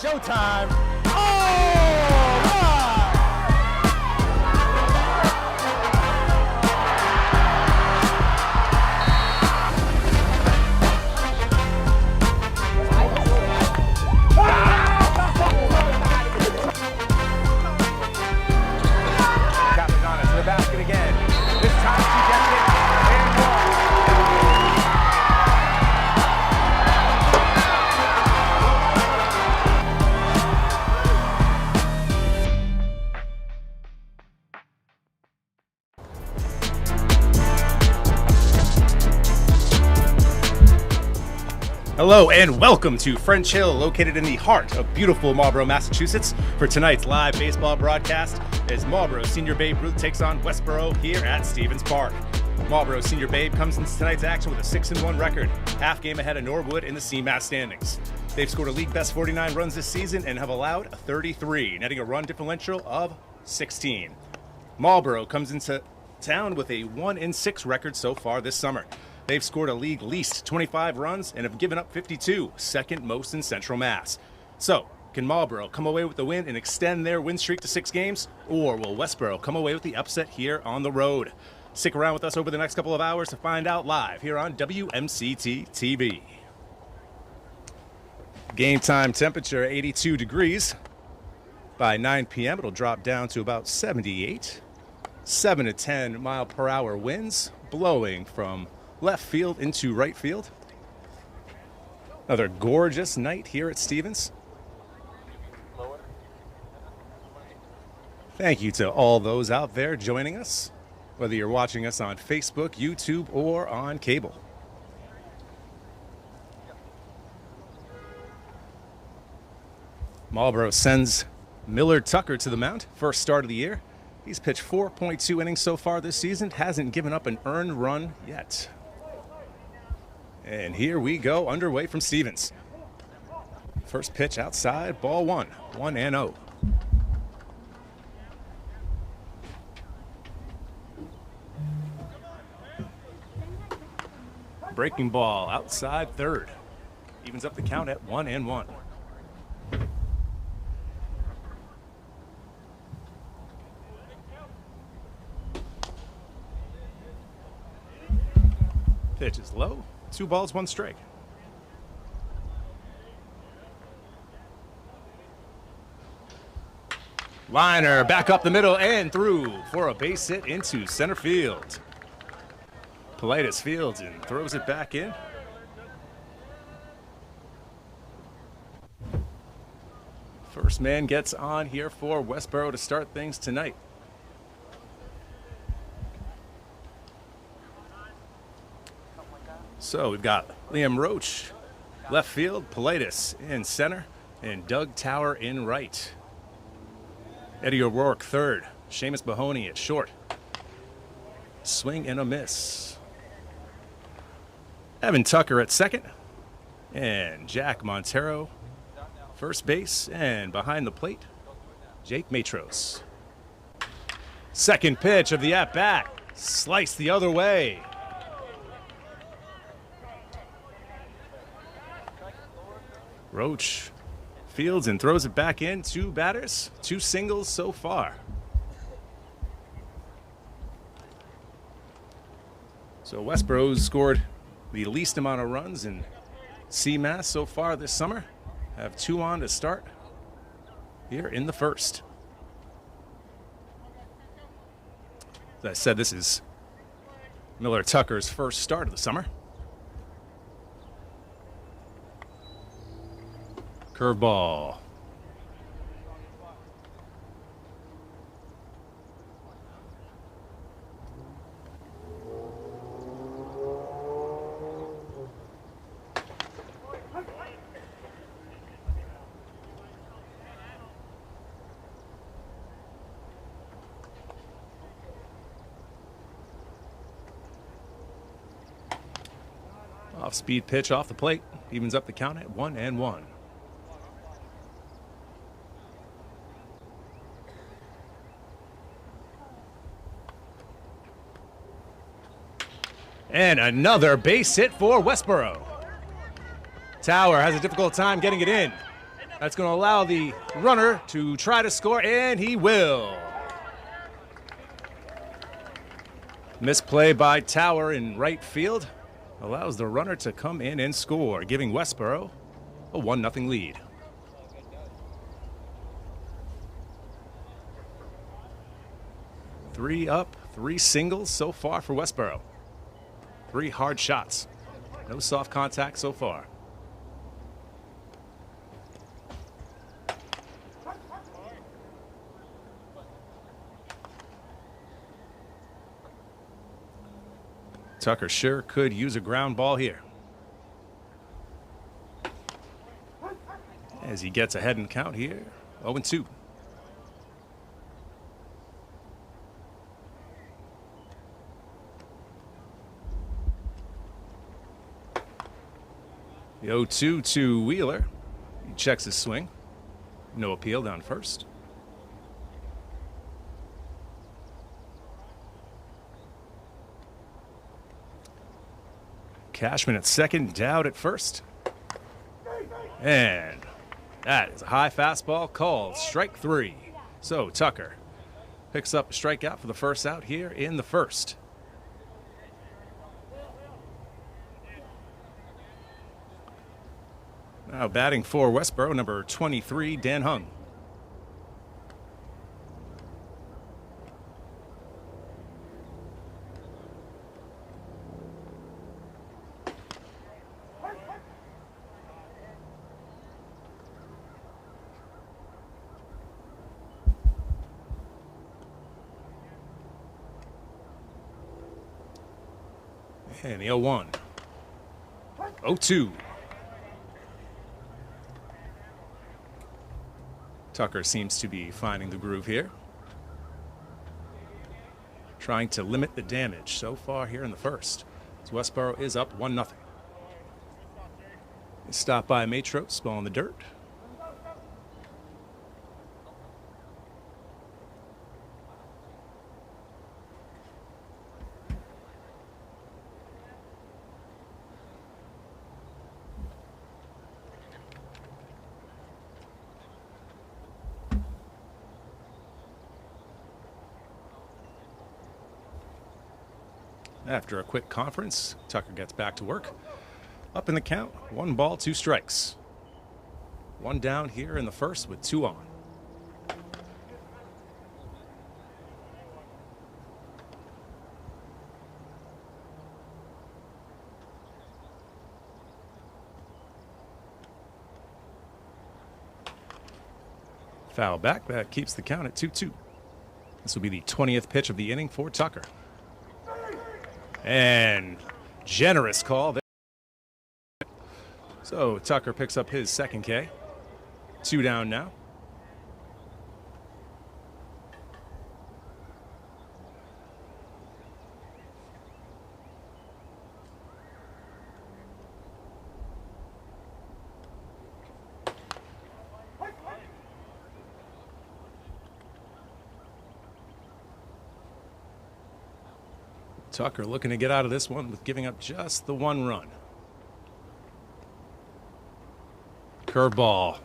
showtime. Oh, my! Capitana to the basket again. This time she gets it and one. Hello and welcome to French Hill, located in the heart of beautiful Marlborough, Massachusetts, for tonight's live baseball broadcast as Marlborough Senior Babe Ruth takes on Westborough here at Stevens Park. Marlborough Senior Babe comes into tonight's action with a 6-1 record, half game ahead of Norwood in the CMAS standings. They've scored a league best 49 runs this season and have allowed 33, netting a run differential of 16. Marlborough comes into town with a 1-6 record so far this summer. They've scored a league least 25 runs and have given up 52, second most in Central Mass. So, can Marlborough come away with the win and extend their win streak to 6 games? Or will Westborough come away with the upset here on the road? Stick around with us over the next couple of hours to find out live here on WMCT TV. Game time temperature 82 degrees. By 9 p.m. it'll drop down to about 78. 7 to 10 mile per hour winds blowing from left field into right field. Another gorgeous night here at Stevens. Thank you to all those out there joining us, whether you're watching us on Facebook, YouTube, or on cable. Marlborough sends Miller Tucker to the mound, first start of the year. He's pitched 4.2 innings so far this season, hasn't given up an earned run yet. And here we go, underway from Stevens. First pitch outside, ball 1, 1-0. Breaking ball outside third. Evens up the count at 1-1. Pitch is low. 2 balls, 1 strike. Liner back up the middle and through for a base hit into center field. Politis fields and throws it back in. First man gets on here for Westborough to start things tonight. So we've got Liam Roach, left field, Politis in center, and Doug Tower in right. Eddie O'Rourke third, Seamus Mahoney at short. Swing and a miss. Evan Tucker at second, and Jack Montero first base, and behind the plate, Jake Matros. Second pitch of the at-bat, sliced the other way. Roach fields and throws it back in. 2 batters, 2 singles so far. So Westborough's scored the least amount of runs in CMAS so far this summer. Have 2 on to start here in the first. As I said, this is Miller Tucker's first start of the summer. Curveball. Off-speed pitch off the plate. Evens up the count at 1-1. And another base hit for Westborough. Tower has a difficult time getting it in. That's going to allow the runner to try to score, and he will. Misplay by Tower in right field allows the runner to come in and score, giving Westborough a 1-0 lead. Three up, 3 singles so far for Westborough. 3 hard shots. No soft contact so far. Tucker sure could use a ground ball here. As he gets ahead in count here, 0-2. The 0-2 to Wheeler. He checks his swing. No appeal down first. Cashman at second, Dowd at first. And that is a high fastball called strike 3. So Tucker picks up a strikeout for the first out here in the first. Now batting for Westborough, number 23, Dan Hung. And the 0-1. 0-2. Tucker seems to be finding the groove here. Trying to limit the damage so far here in the first. As Westborough is up 1-0. Stopped by Matros, ball in the dirt. After a quick conference, Tucker gets back to work. Up in the count, 1 ball, 2 strikes. 1 down here in the first with 2 on. Foul back, that keeps the count at 2-2. This will be the 20th pitch of the inning for Tucker. And generous call there. So Tucker picks up his second K. 2 down now. Tucker looking to get out of this one with giving up just the 1 run. Curveball.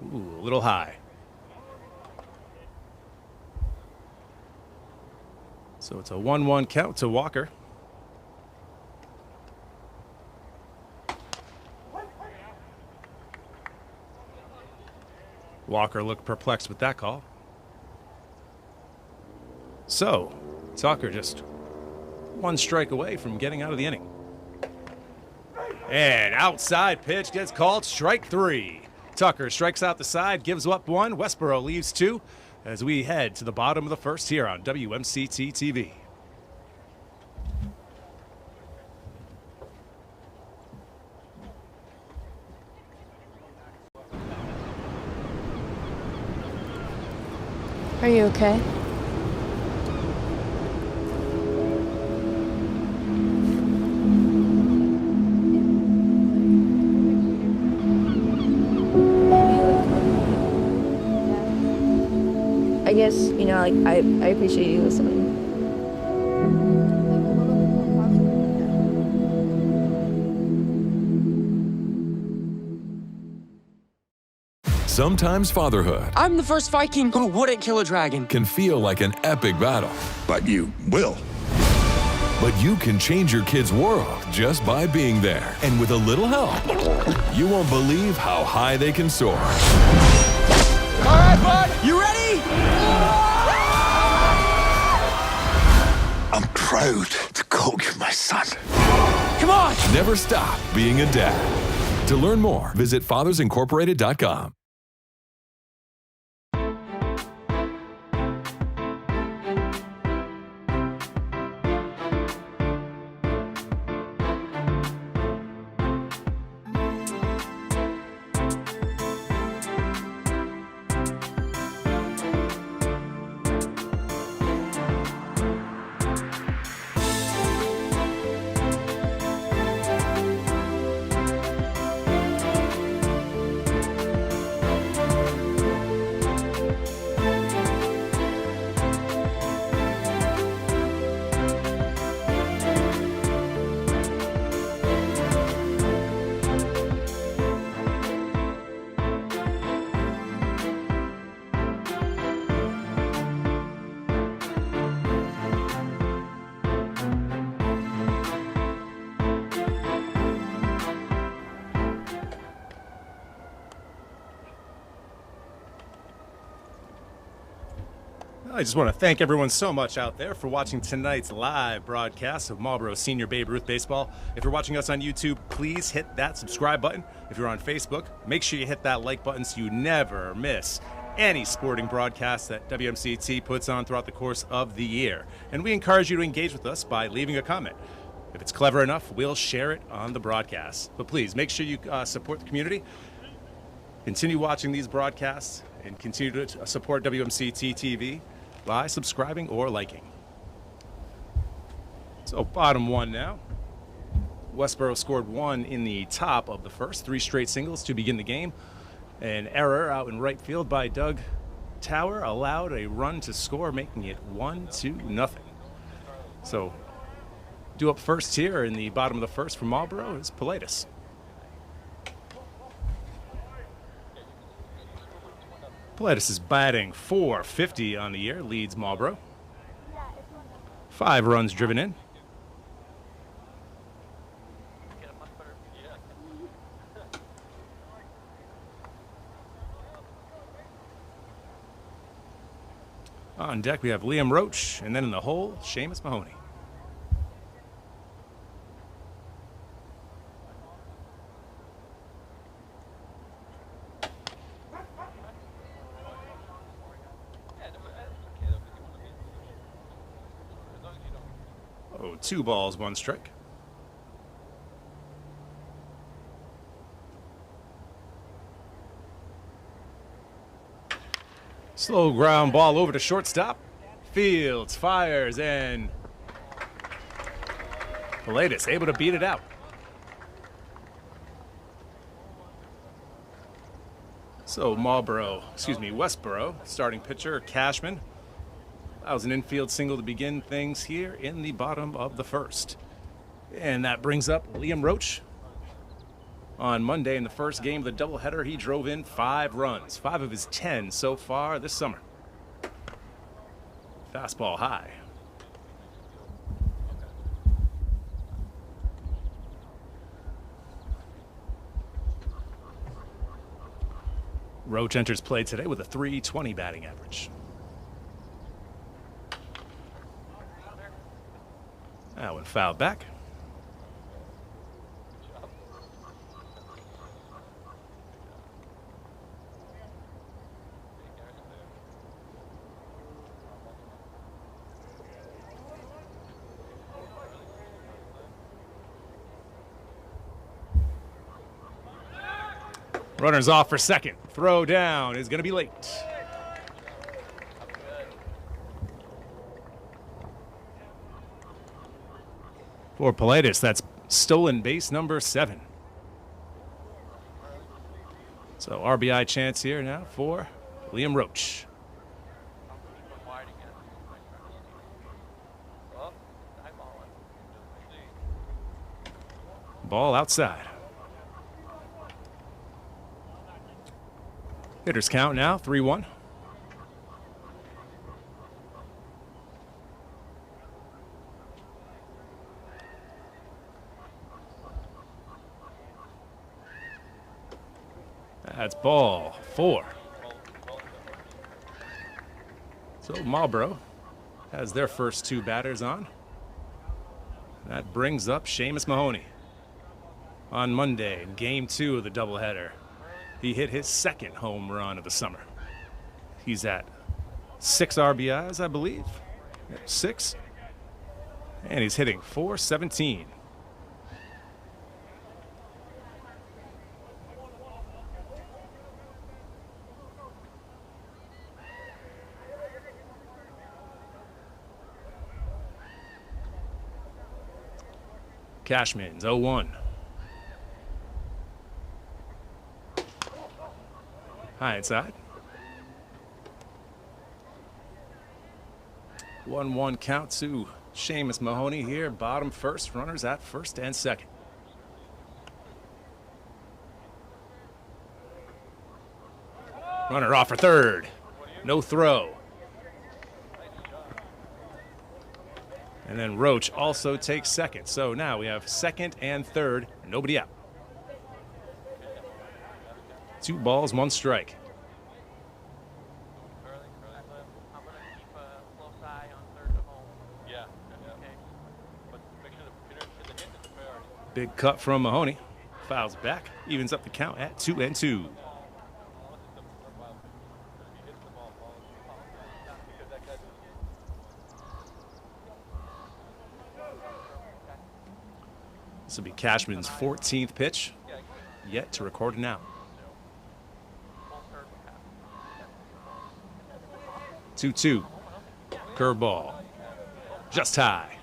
Ooh, a little high. So it's a 1-1 count to Walker. Walker looked perplexed with that call. So Tucker just 1 strike away from getting out of the inning. And outside pitch gets called strike 3. Tucker strikes out the side, gives up 1. Westborough leaves 2 as we head to the bottom of the first here on WMCT TV. Are you okay? I guess, you know, like, I appreciate you listening. Sometimes fatherhood I'm the first Viking who wouldn't kill a dragon. can feel like an epic battle. But you will. But you can change your kid's world just by being there. And with a little help, you won't believe how high they can soar. All right, bud, you ready? I'm proud to call you my son. Come on! Never stop being a dad. To learn more, visit fathersincorporated.com. I just want to thank everyone so much out there for watching tonight's live broadcast of Marlborough Senior Babe Ruth Baseball. If you're watching us on YouTube, please hit that subscribe button. If you're on Facebook, make sure you hit that like button so you never miss any sporting broadcast that WMCT puts on throughout the course of the year. And we encourage you to engage with us by leaving a comment. If it's clever enough, we'll share it on the broadcast. But please, make sure you support the community. Continue watching these broadcasts and continue to support WMCT TV by subscribing or liking. So bottom one now. Westborough scored one in the top of the first, 3 straight singles to begin the game. An error out in right field by Doug Tower allowed a run to score, making it 1-0. So due up first here in the bottom of the first from Marlborough is Pilatus. Pilatus is batting .450 on the year, leads Marlborough. 5 runs driven in. On deck we have Liam Roach, and then in the hole, Seamus Mahoney. Oh, 2 balls, 1 strike. Slow ground ball over to shortstop. Fields fires, and Pilatus able to beat it out. So Westborough, starting pitcher Cashman. That was an infield single to begin things here in the bottom of the first. And that brings up Liam Roach. On Monday in the first game of the doubleheader, he drove in 5 runs, 5 of his 10 so far this summer. Fastball high. Roach enters play today with a .320 batting average. That one fouled back. Runner's off for second. Throw down is going to be late. For Pilatus, that's stolen base number 7. So RBI chance here now for Liam Roach. Ball outside. Hitters count now, 3-1. That's ball 4. So Marlborough has their first 2 batters on. That brings up Seamus Mahoney. On Monday, in Game 2 of the doubleheader, he hit his 2nd home run of the summer. He's at 6 RBIs, I believe. 6. And he's hitting .417. Cashman's 0-1. High inside. 1-1 count to Seamus Mahoney here. Bottom first. Runners at first and second. Runner off for third. No throw. And then Roach also takes second. So now we have second and third. Nobody out. 2 balls, 1 strike. Big cut from Mahoney. Fouls back. Evens up the count at 2-2. This will be Cashman's 14th pitch, yet to record an out. 2-2. Curveball. Just high.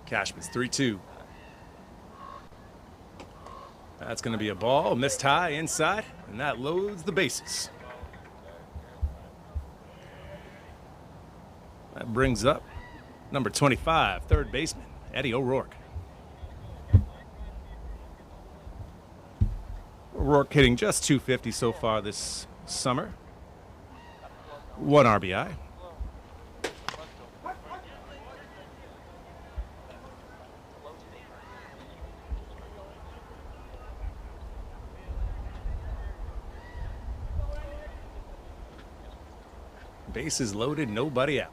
Cashman's 3-2. That's going to be a ball, missed high inside, and that loads the bases. That brings up number 25, third baseman, Eddie O'Rourke. O'Rourke hitting just .250 so far this summer. 1 RBI. Bases loaded, nobody out.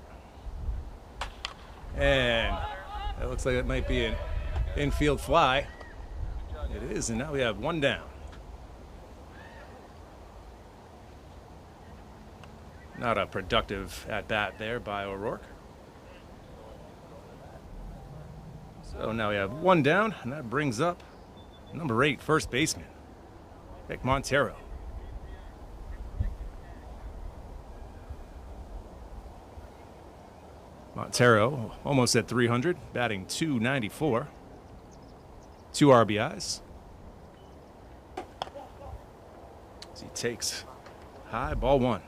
And that looks like it might be an infield fly. It is, and now we have 1 down. Not a productive at-bat there by O'Rourke. So now we have 1 down, and that brings up number 8, first baseman, Vic Montero. Montero almost at 300, batting .294. 2 RBIs. As he takes high, ball 1.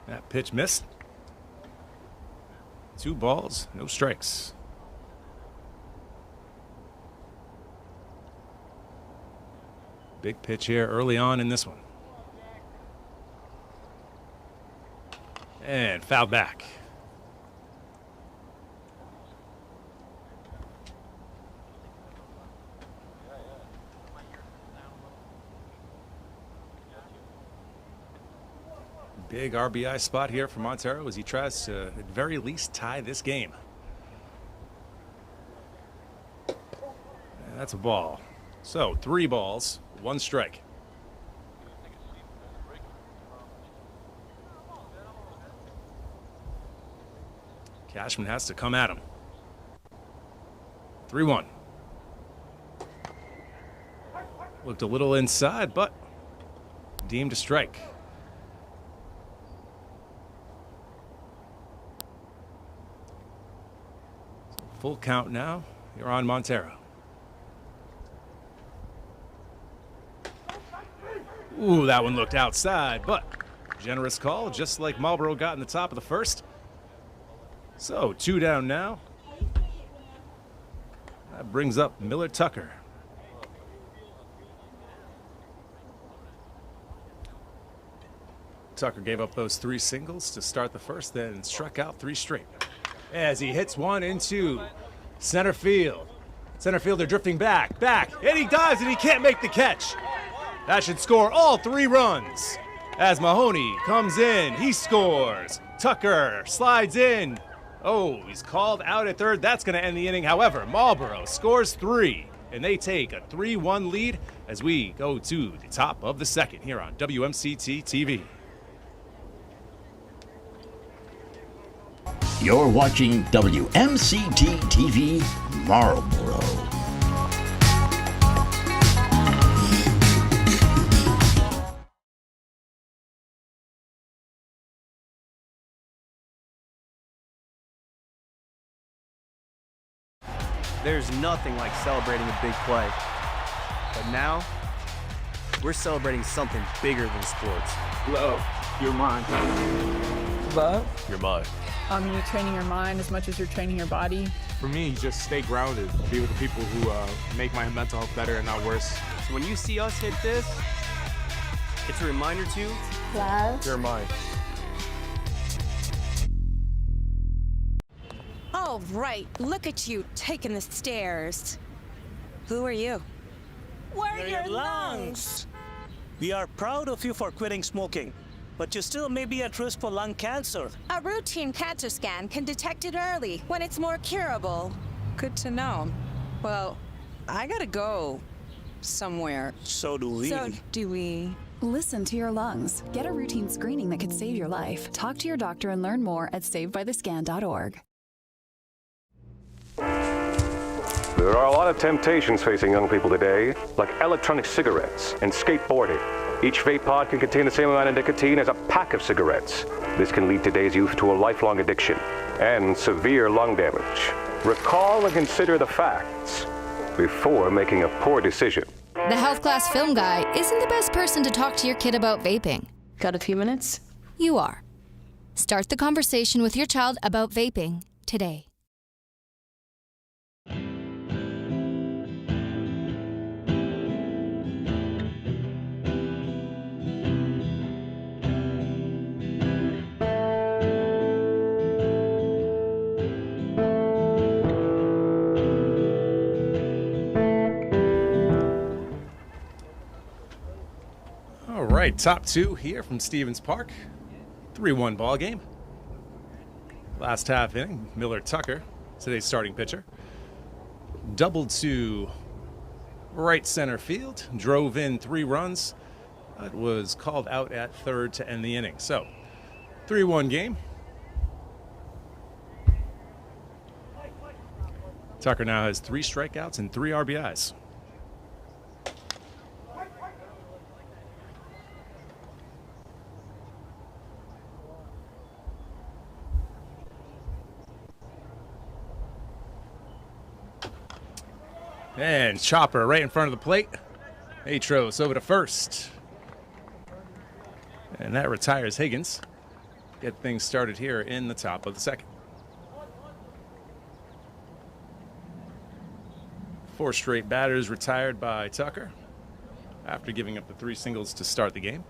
That pitch missed. 2 balls, no strikes. Big pitch here early on in this one. And foul back. Big RBI spot here for Montero as he tries to, at very least, tie this game. And that's a ball. So 3 balls, 1 strike. Cashman has to come at him. 3-1. Looked a little inside, but deemed a strike. Full count now. You're on Montero. Ooh, that one looked outside, but generous call, just like Marlborough got in the top of the first. So, 2 down now. That brings up Miller Tucker. Tucker gave up those 3 singles to start the first, then struck out 3 straight. As he hits one into center field. Center fielder drifting back, and he dives and he can't make the catch. That should score all 3 runs. As Mahoney comes in, he scores. Tucker slides in. Oh, he's called out at third. That's going to end the inning. However, Marlborough scores 3, and they take a 3-1 lead as we go to the top of the second here on WMCT TV. You're watching WMCT TV Marlborough. There's nothing like celebrating a big play. But now, we're celebrating something bigger than sports. Love, you're mine. Love? You're mine. You're training your mind as much as you're training your body. For me, just stay grounded. Be with the people who make my mental health better and not worse. So when you see us hit this, it's a reminder to Love. You're mine. Oh, right. Look at you taking the stairs. Who are you? We're your lungs. We are proud of you for quitting smoking, but you still may be at risk for lung cancer. A routine cancer scan can detect it early when it's more curable. Good to know. Well, I gotta go somewhere. So do we. So do we. Listen to your lungs. Get a routine screening that could save your life. Talk to your doctor and learn more at savedbythescan.org. There are a lot of temptations facing young people today, like electronic cigarettes and skateboarding. Each vape pod can contain the same amount of nicotine as a pack of cigarettes. This can lead today's youth to a lifelong addiction and severe lung damage. Recall and consider the facts before making a poor decision. The health class film guy isn't the best person to talk to your kid about vaping. Got a few minutes? You are. Start the conversation with your child about vaping today. All right, top 2 here from Stevens Park. 3-1 ball game. Last half inning, Miller Tucker, today's starting pitcher, doubled to right center field, drove in 3 runs. That was called out at third to end the inning. So, 3-1 game. Tucker now has 3 strikeouts and 3 RBIs. And chopper right in front of the plate. Atros over to first. And that retires Higgins. Get things started here in the top of the second. 4 straight batters retired by Tucker after giving up the 3 singles to start the game.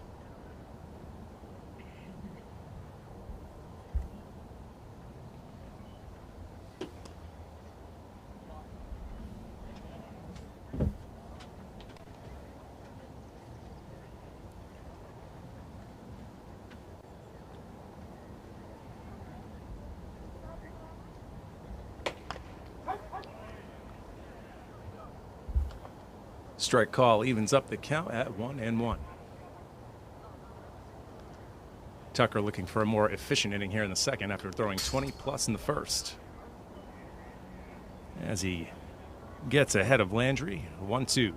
Strike call evens up the count at 1-1. Tucker looking for a more efficient inning here in the second after throwing 20 plus in the first. As he gets ahead of Landry, 1-2.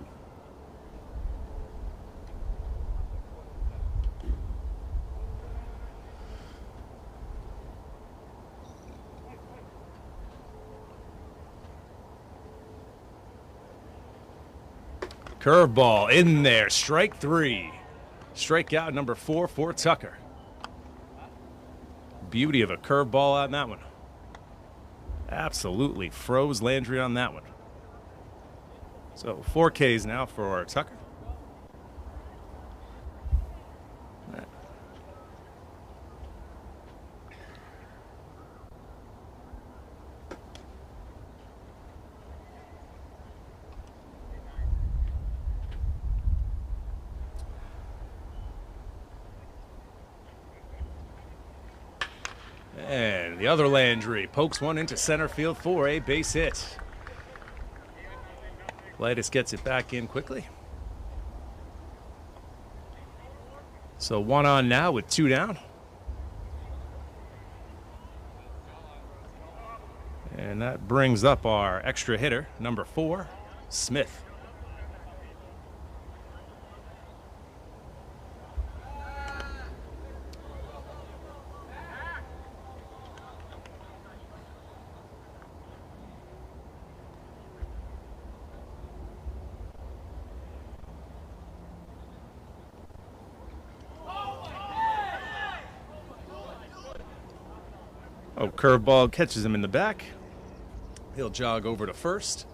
Curveball in there, strike 3. Strikeout number 4 for Tucker. Beauty of a curveball on that one. Absolutely froze Landry on that one. So 4 Ks now for Tucker. And the other Landry pokes one into center field for a base hit. Leitis gets it back in quickly. So 1 on now with 2 down. And that brings up our extra hitter, number 4, Smith. Oh, curveball catches him in the back. He'll jog over to first.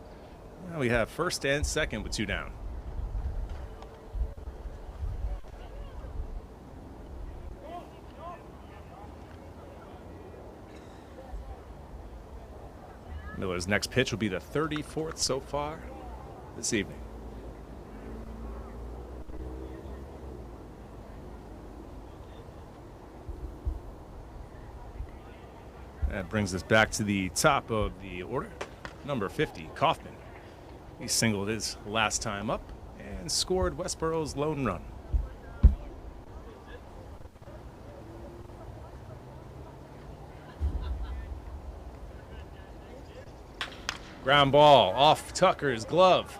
Now we have first and second with 2 down. Miller's next pitch will be the 34th so far this evening. That brings us back to the top of the order. Number 50, Kaufman. He singled his last time up and scored Westborough's lone run. Ground ball off Tucker's glove.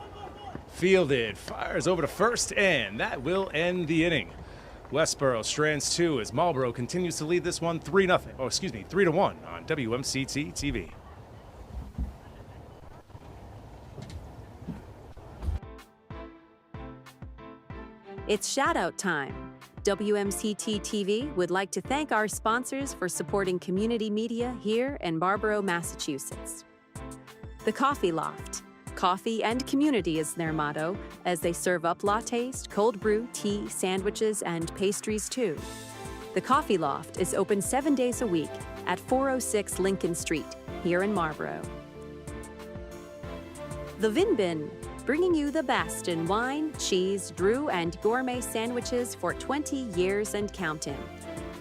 Fielded, fires over to first, and that will end the inning. Westborough strands 2 as Marlborough continues to lead this one 3-1 on WMCT TV. It's shout-out time. WMCT TV would like to thank our sponsors for supporting community media here in Marlborough, Massachusetts. The Coffee Loft. Coffee and community is their motto, as they serve up lattes, cold brew, tea, sandwiches, and pastries too. The Coffee Loft is open 7 days a week at 406 Lincoln Street, here in Marlborough. The Vin Bin, bringing you the best in wine, cheese, brew, and gourmet sandwiches for 20 years and counting.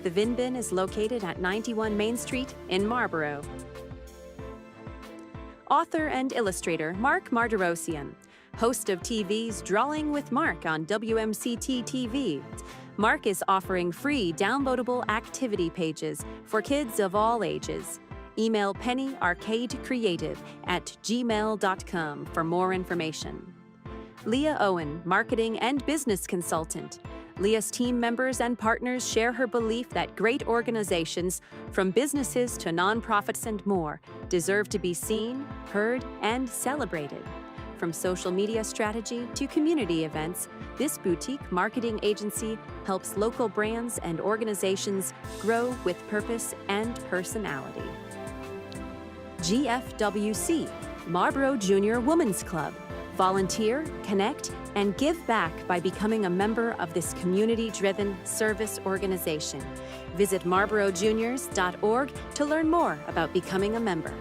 The Vin Bin is located at 91 Main Street in Marlborough. Author and illustrator Mark Martirosian, host of TV's Drawing with Mark on WMCT TV. Mark is offering free downloadable activity pages for kids of all ages. Email pennyarcadecreative@gmail.com for more information. Leah Owen, marketing and business consultant. Leah's team members and partners share her belief that great organizations, from businesses to nonprofits and more, deserve to be seen, heard, and celebrated. From social media strategy to community events, this boutique marketing agency helps local brands and organizations grow with purpose and personality. GFWC, Marlborough Junior Women's Club. Volunteer, connect, and give back by becoming a member of this community-driven service organization. Visit marlboroughjuniors.org to learn more about becoming a member.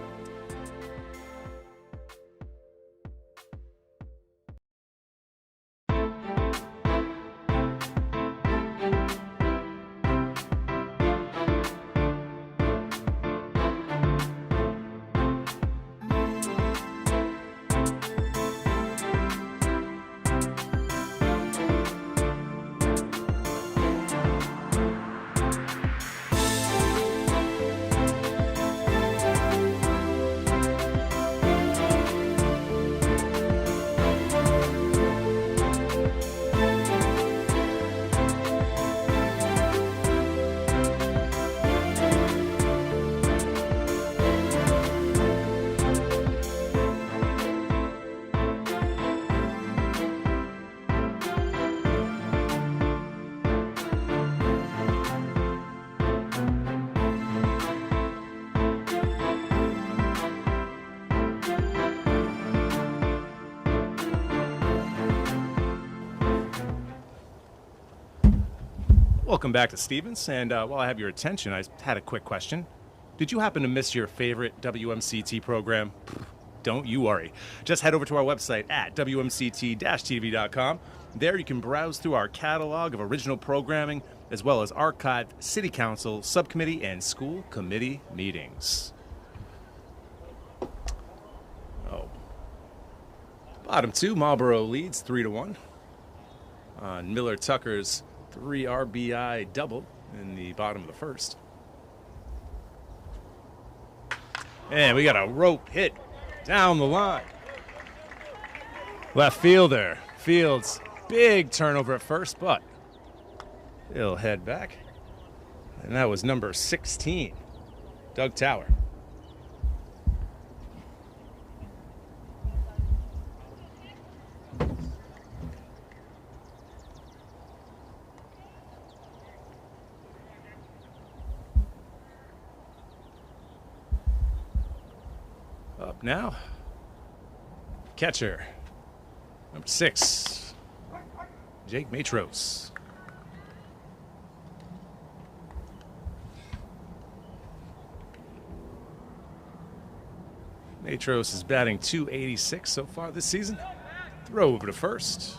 Welcome back to Stevens. And while I have your attention, I had a quick question. Did you happen to miss your favorite WMCT program? Don't you worry. Just head over to our website at wmct-tv.com. There you can browse through our catalog of original programming, as well as archived city council, subcommittee, and school committee meetings. Bottom two, Marlborough leads 3-1 on Miller Tucker's 3 RBI double in the bottom of the first. And we got a rope hit down the line. Left fielder, Fields, big turnover at first, but he'll head back. And that was number 16, Doug Tower. Up now, catcher, number 6, Jake Matros. Matros is batting .286 so far this season. Throw over to first.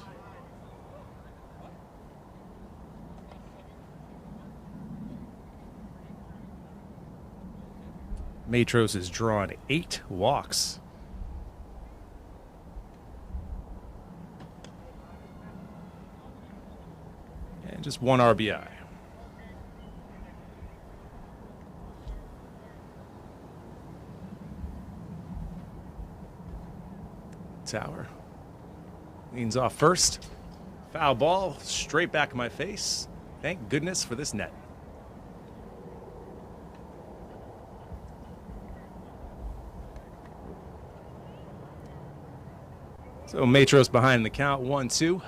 Matros has drawn 8 walks. And just 1 RBI. Tower leans off first. Foul ball straight back in my face. Thank goodness for this net. So Matros behind the count, 1-2.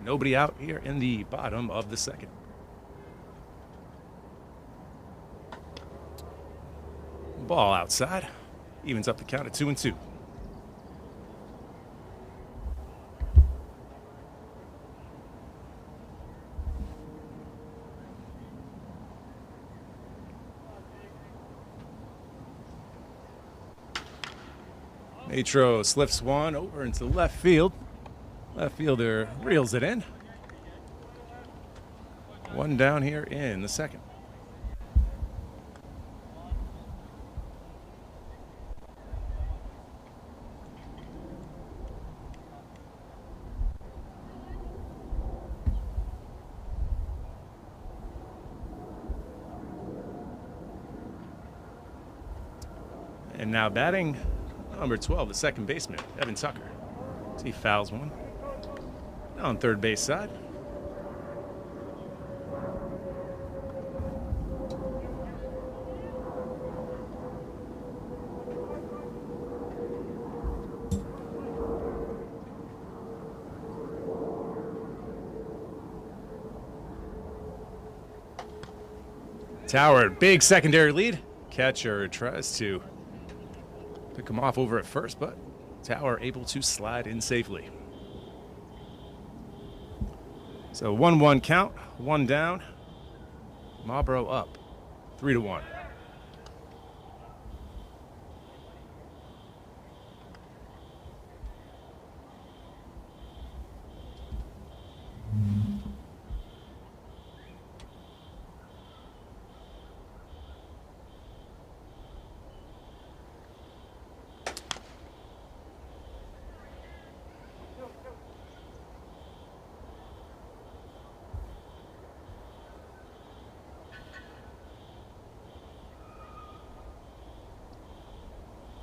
Nobody out here in the bottom of the second. Ball outside, evens up the count at 2-2. Matros lifts one over into left field. Left fielder reels it in. 1 down here in the second. And now batting, number 12, the second baseman, Evan Tucker. He fouls one. Now on third base side. Tower, big secondary lead. Catcher tries to pick him off over at first, but Tower able to slide in safely. So 1-1 count, 1 down. Marlborough up, 3-1.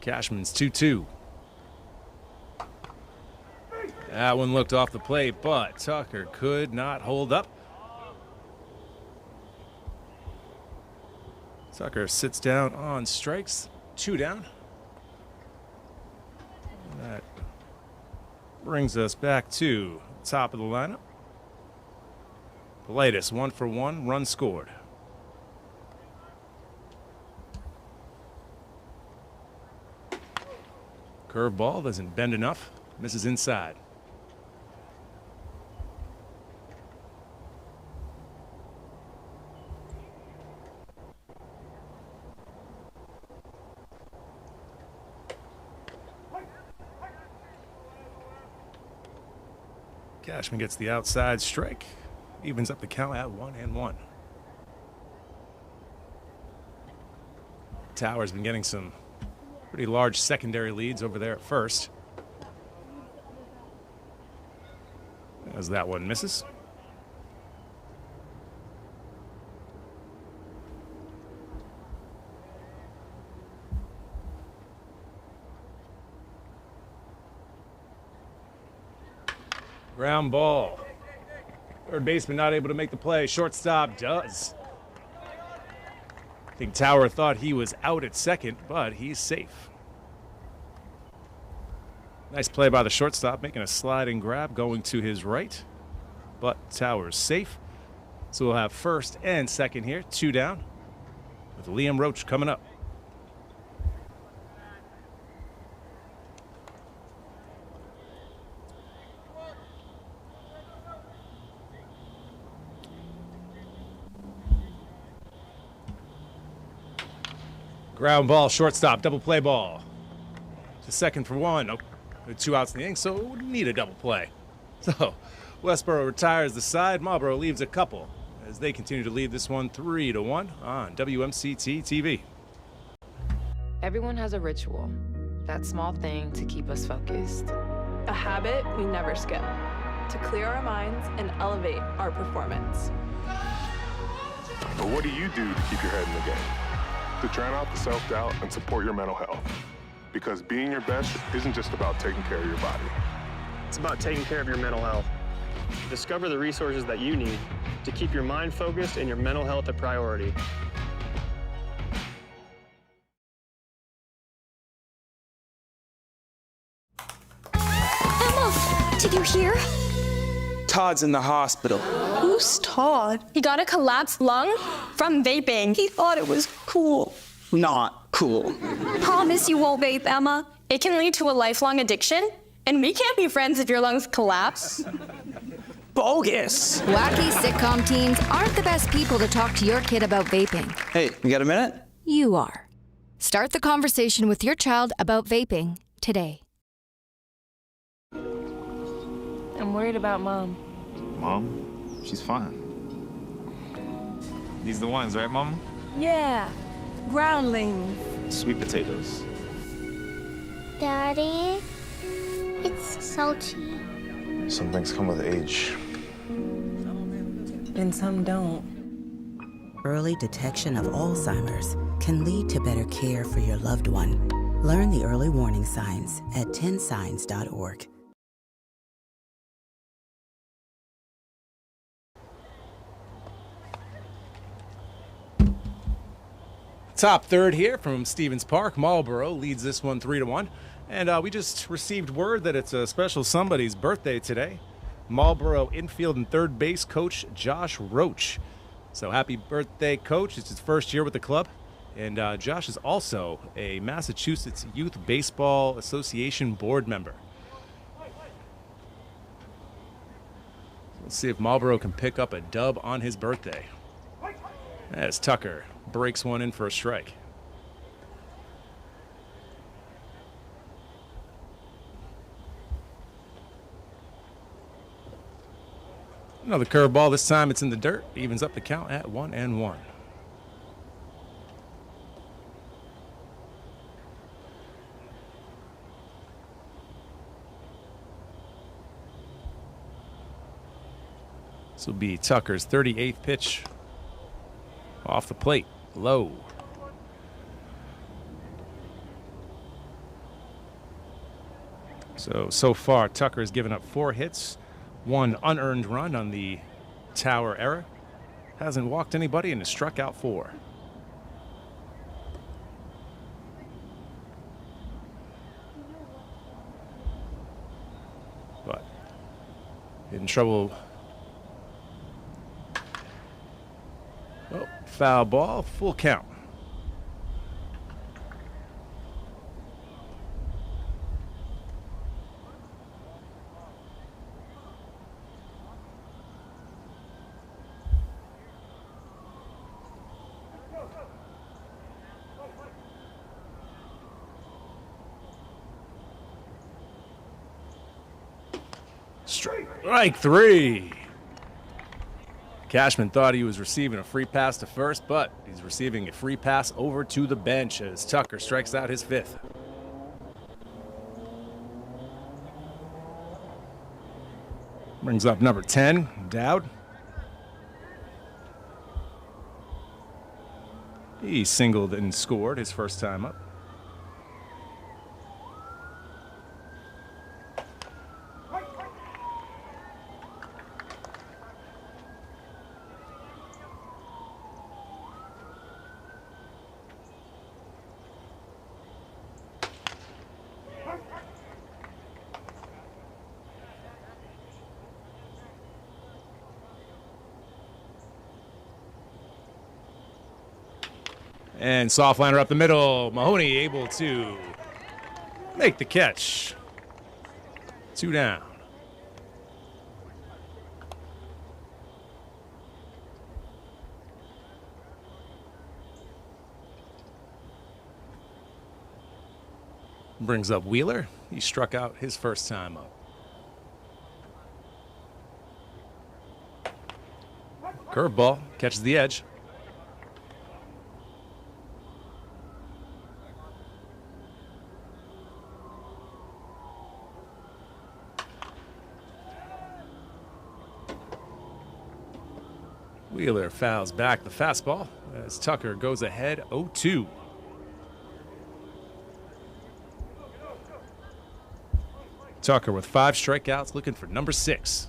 Cashman's 2-2. That one looked off the plate, but Tucker could not hold up. Tucker sits down on strikes, 2 down. That brings us back to the top of the lineup. Politis, 1 for 1, run scored. Curveball doesn't bend enough, misses inside. Cashman gets the outside strike. Evens up the count at 1-1. Tower's been getting some pretty large secondary leads over there at first. As that one misses. Ground ball. Third baseman not able to make the play. Shortstop does. I think Tower thought he was out at second, but he's safe. Nice play by the shortstop, making a sliding grab going to his right. But Tower's safe. So we'll have first and second here, 2 down, with Liam Roach coming up. Ground ball, shortstop, double play ball. To second for 1. Oh, 2 outs in the inning, so it wouldn't need a double play. So Westborough retires the side. Marlborough leaves a couple as they continue to lead this one 3-1 on WMCT TV. Everyone has a ritual, that small thing to keep us focused. A habit we never skip, to clear our minds and elevate our performance. But what do you do to keep your head in the game? To drown out the self-doubt and support your mental health. Because being your best isn't just about taking care of your body. It's about taking care of your mental health. Discover the resources that you need to keep your mind focused and your mental health a priority. Emma, did you hear? Todd's in the hospital. Who's Todd? He got a collapsed lung from vaping. He thought it was cool. Not cool. Promise you won't vape, Emma. It can lead to a lifelong addiction, and we can't be friends if your lungs collapse. Bogus. Wacky sitcom teens aren't the best people to talk to your kid about vaping. Hey, you got a minute? You are. Start the conversation with your child about vaping today. I'm worried about Mom. Mom? She's fine. These the ones, right, Mom? Yeah, groundlings. Sweet potatoes. Daddy, it's salty. Some things come with age. And some don't. Early detection of Alzheimer's can lead to better care for your loved one. Learn the early warning signs at 10signs.org. Top third here from Stevens Park. Marlborough leads this one 3-1. And we just received word that it's a special somebody's birthday today. Marlborough infield and third base coach Josh Roach. So happy birthday, Coach. It's his first year with the club. And Josh is also a Massachusetts Youth Baseball Association board member. Let's see if Marlborough can pick up a dub on his birthday. As Tucker breaks one in for a strike. Another curveball. This time it's in the dirt. Evens up the count at 1-1. This will be Tucker's 38th pitch. Off the plate. Low. So far, Tucker has given up 4 hits, 1 unearned run on the Tower era. Hasn't walked anybody and has struck out 4. But in trouble. Oh, foul ball, full count. Straight. Strike three. Cashman thought he was receiving a free pass to first, but he's receiving a free pass over to the bench as Tucker strikes out his fifth. Brings up number 10, Dowd. He singled and scored his first time up. And soft liner up the middle. Mahoney able to make the catch. 2 down. Brings up Wheeler. He struck out his first time up. Curveball catches the edge. Wheeler fouls back the fastball as Tucker goes ahead 0-2. Tucker with 5 strikeouts, looking for number 6.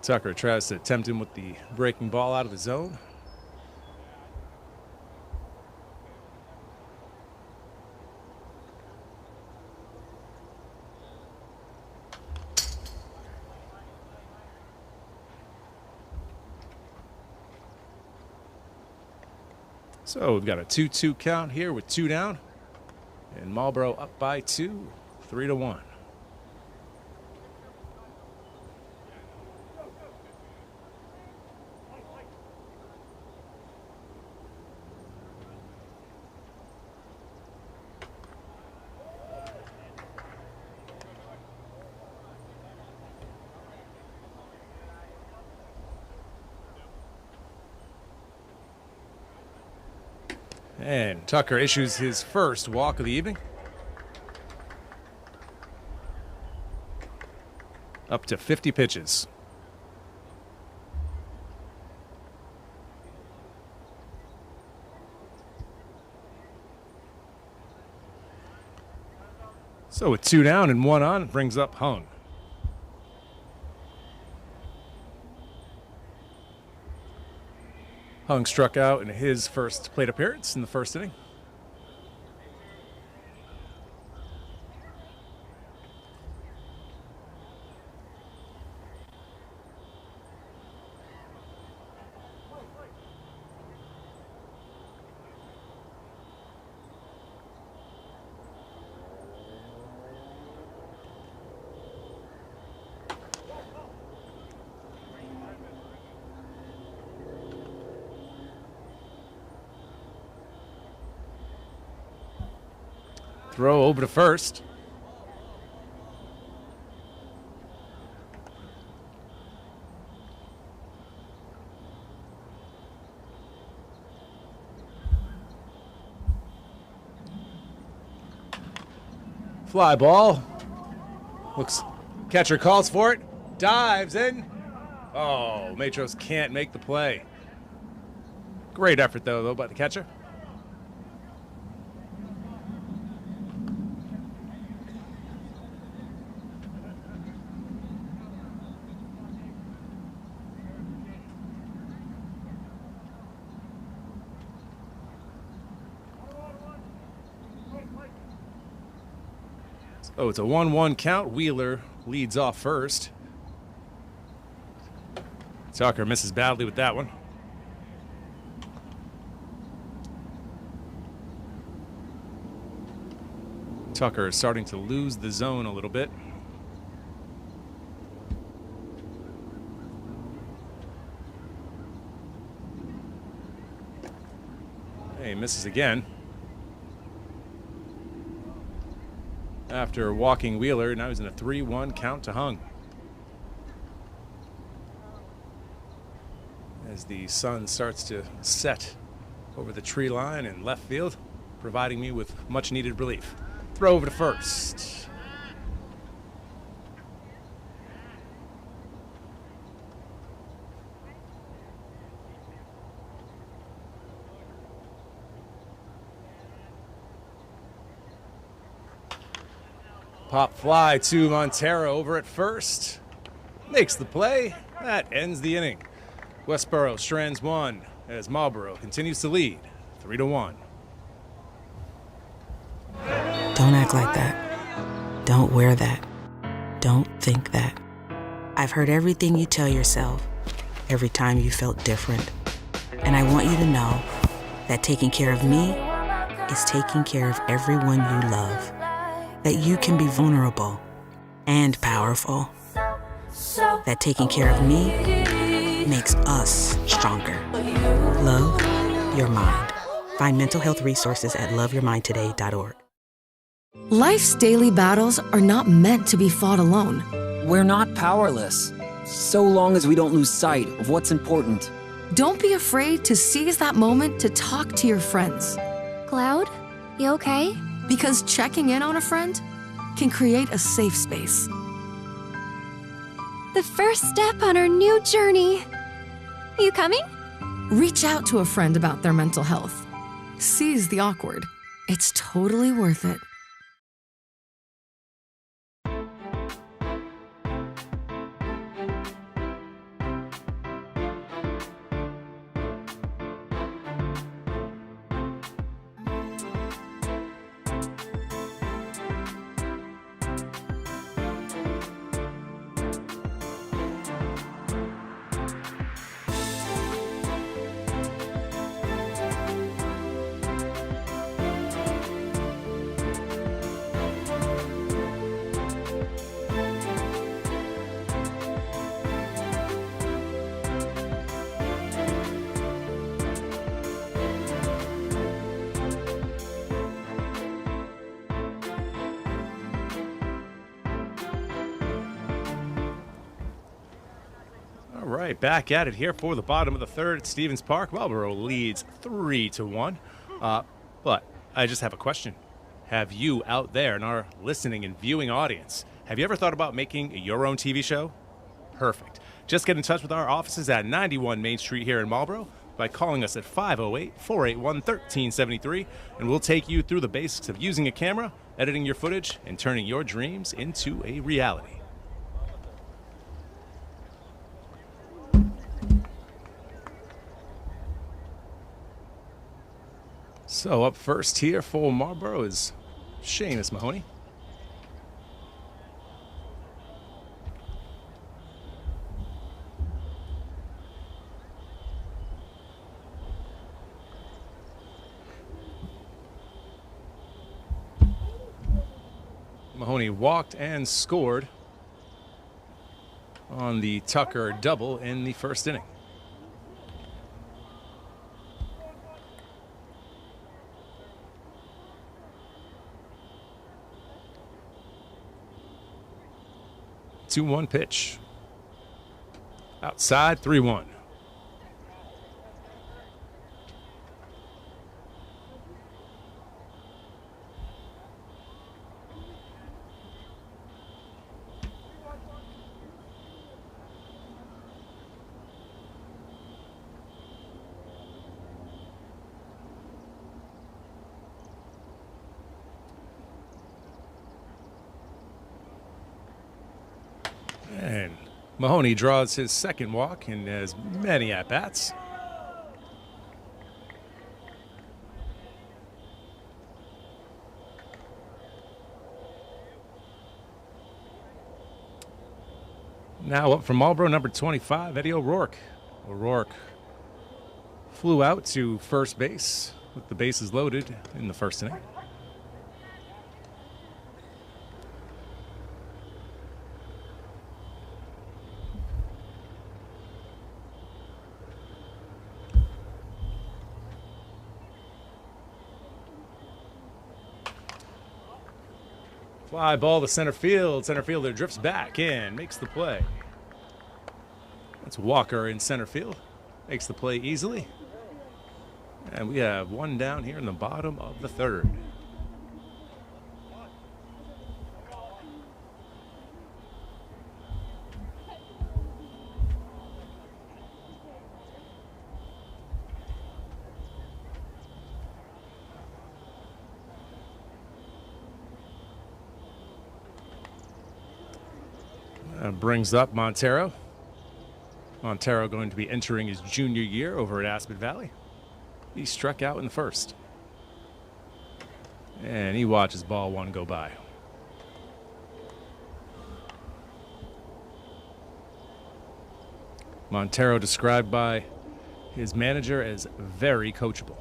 Tucker tries to tempt him with the breaking ball out of the zone. So we've got a 2-2 count here with 2 down. And Marlborough up by 2, 3-1. And Tucker issues his first walk of the evening. Up to 50 pitches. So with 2 down and 1 on, it brings up Hung. Hung struck out in his first plate appearance in the first inning. Throw over to first. Fly ball. Looks, catcher calls for it. Dives in. Oh, Matros can't make the play. Great effort though by the catcher. Oh, it's a 1-1 count. Wheeler leads off first. Tucker misses badly with that one. Tucker is starting to lose the zone a little bit. Hey, misses again. After walking Wheeler, now he's in a 3-1 count to Hung. As the sun starts to set over the tree line in left field, providing me with much needed relief. Throw over to first. Pop fly to Montero over at first. Makes the play. That ends the inning. Westborough strands one as Marlborough continues to lead 3-1. Don't act like that. Don't wear that. Don't think that. I've heard everything you tell yourself every time you felt different. And I want you to know that taking care of me is taking care of everyone you love. That you can be vulnerable and powerful. That taking care of me makes us stronger. Love your mind. Find mental health resources at loveyourmindtoday.org. Life's daily battles are not meant to be fought alone. We're not powerless, so long as we don't lose sight of what's important. Don't be afraid to seize that moment to talk to your friends. Cloud, you okay? Because checking in on a friend can create a safe space. The first step on our new journey. You coming? Reach out to a friend about their mental health. Seize the awkward. It's totally worth it. All right, back at it here for the bottom of the third at Stevens Park. Marlborough leads 3-1. But I just have a question. Have you out there in our listening and viewing audience, have you ever thought about making your own TV show? Perfect. Just get in touch with our offices at 91 Main Street here in Marlborough by calling us at 508-481-1373, and we'll take you through the basics of using a camera, editing your footage, and turning your dreams into a reality. So up first here for Marlborough is Seamus Mahoney. Mahoney walked and scored on the Tucker double in the first inning. Two-one pitch. Outside, 3-1. And Mahoney draws his second walk and has many at-bats. Now up from Marlborough, number 25, Eddie O'Rourke. O'Rourke flew out to first base with the bases loaded in the first inning. Fly ball to center field. Center fielder drifts back in, makes the play. That's Walker in center field. Makes the play easily. And we have one down here in the bottom of the third. Brings up Montero. Montero going to be entering his junior year over at Aspen Valley. He struck out in the first. And he watches ball one go by. Montero described by his manager as very coachable.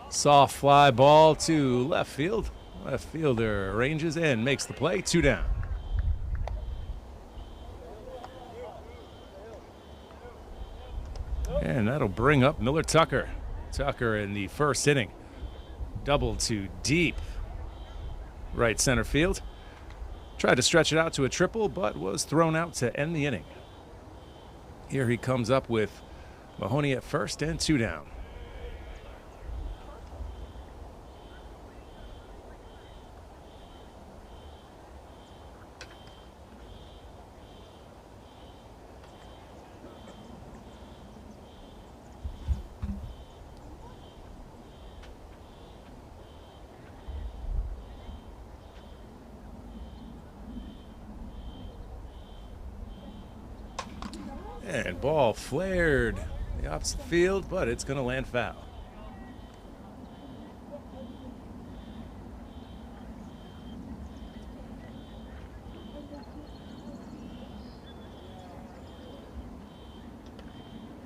Soft fly ball to left field. Left fielder ranges in, makes the play, 2 down. And that'll bring up Miller Tucker. Tucker in the first inning. Double to deep right center field. Tried to stretch it out to a triple, but was thrown out to end the inning. Here he comes up with Mahoney at first and 2 down. And ball flared the opposite field, but it's going to land foul.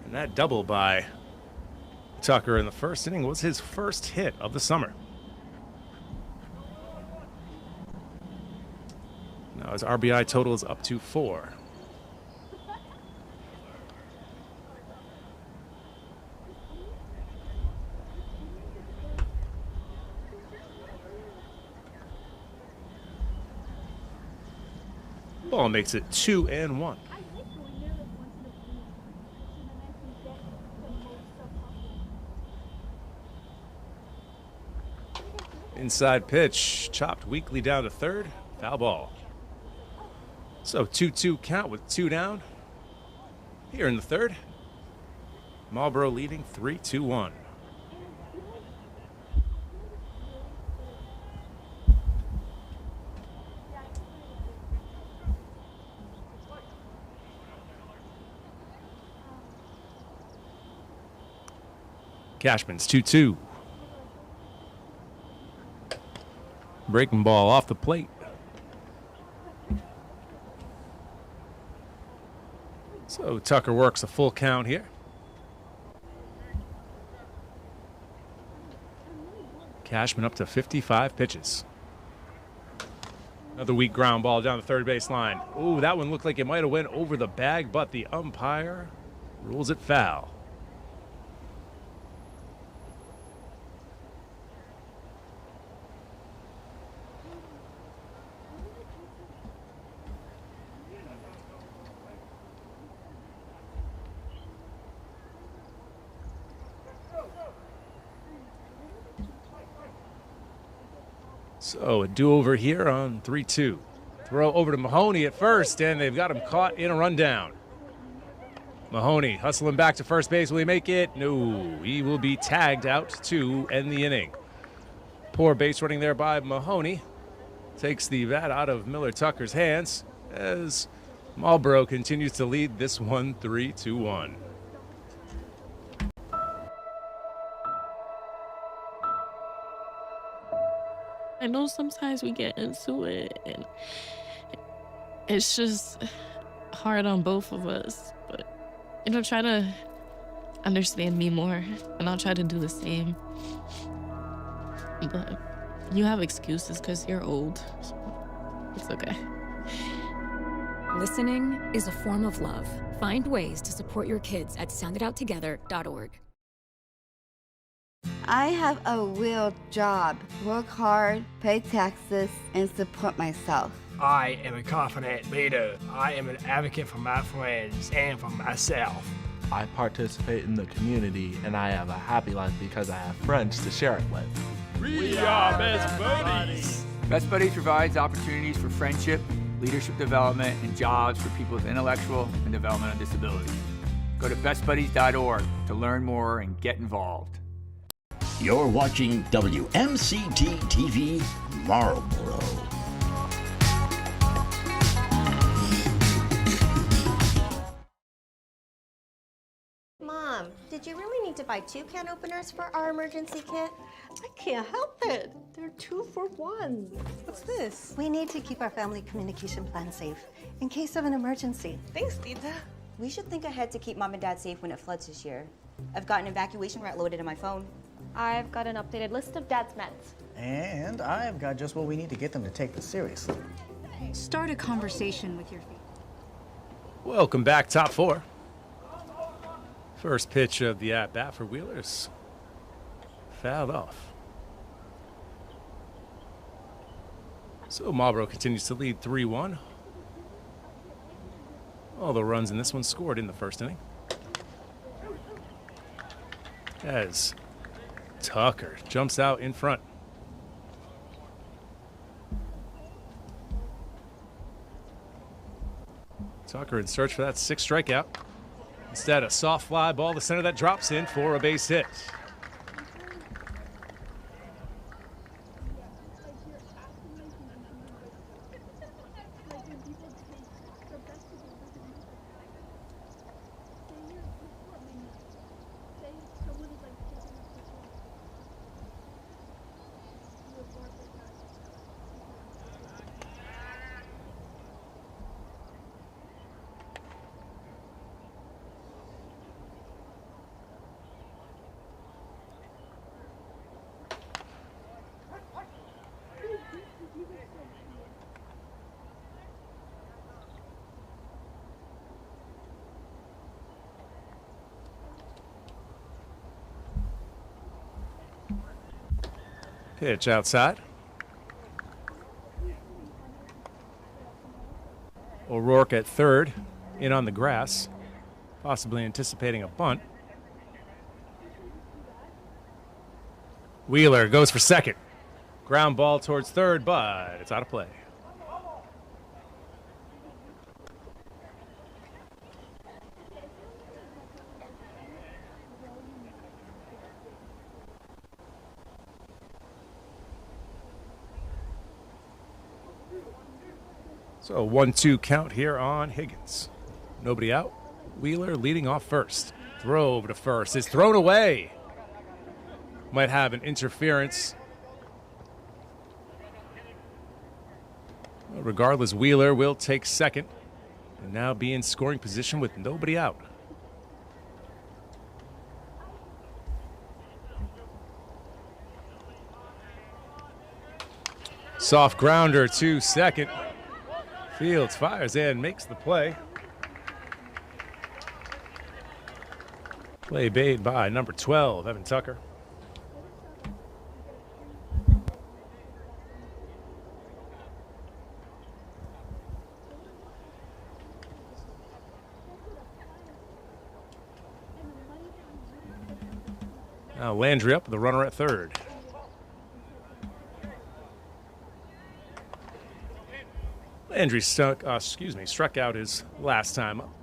And that double by Tucker in the first inning was his first hit of the summer. Now his RBI total is up to 4. Ball makes it 2-1. Inside pitch, chopped weakly down to third, foul ball. So 2-2 count with 2 down. Here in the third, Marlborough leading 3-1. Cashman's 2-2. Breaking ball off the plate. So Tucker works a full count here. Cashman up to 55 pitches. Another weak ground ball down the third base line. Ooh, that one looked like it might have went over the bag, but the umpire rules it foul. So a do-over here on 3-2. Throw over to Mahoney at first, and they've got him caught in a rundown. Mahoney hustling back to first base. Will he make it? No. He will be tagged out to end the inning. Poor base running there by Mahoney. Takes the bat out of Miller Tucker's hands as Marlborough continues to lead this one 3-1. I know sometimes we get into it and it's just hard on both of us, but try to understand me more and I'll try to do the same. But you have excuses because you're old, so it's okay. Listening is a form of love. Find ways to support your kids at sounditouttogether.org. I have a real job. Work hard, pay taxes, and support myself. I am a confident leader. I am an advocate for my friends and for myself. I participate in the community and I have a happy life because I have friends to share it with. We are Best Buddies! Best Buddies provides opportunities for friendship, leadership development, and jobs for people with intellectual and developmental disabilities. Go to bestbuddies.org to learn more and get involved. You're watching WMCT TV Marlborough. Mom, did you really need to buy 2 can openers for our emergency kit? I can't help it. They're 2 for 1. What's this? We need to keep our family communication plan safe in case of an emergency. Thanks, Tita. We should think ahead to keep Mom and Dad safe when it floods this year. I've got an evacuation route loaded in my phone. I've got an updated list of Dad's meds. And I've got just what we need to get them to take this seriously. Start a conversation with your feet. Welcome back, top 4. First pitch of the at-bat for Wheelers. Fouled off. So Marlborough continues to lead 3-1. All the runs in this one scored in the first inning. As Tucker jumps out in front. Tucker in search for that 6th strikeout. Instead, a soft fly ball to center that drops in for a base hit. Pitch outside. O'Rourke at third, in on the grass, possibly anticipating a bunt. Wheeler goes for second. Ground ball towards third, but it's out of play. So 1-2 count here on Higgins. Nobody out. Wheeler leading off first. Throw over to first is thrown away. Might have an interference. Well, regardless, Wheeler will take second and now be in scoring position with nobody out. Soft grounder to second. Fields fires in, makes the play. Play made by number 12, Evan Tucker. Now Landry up with the runner at third. Landry struck out his last time up.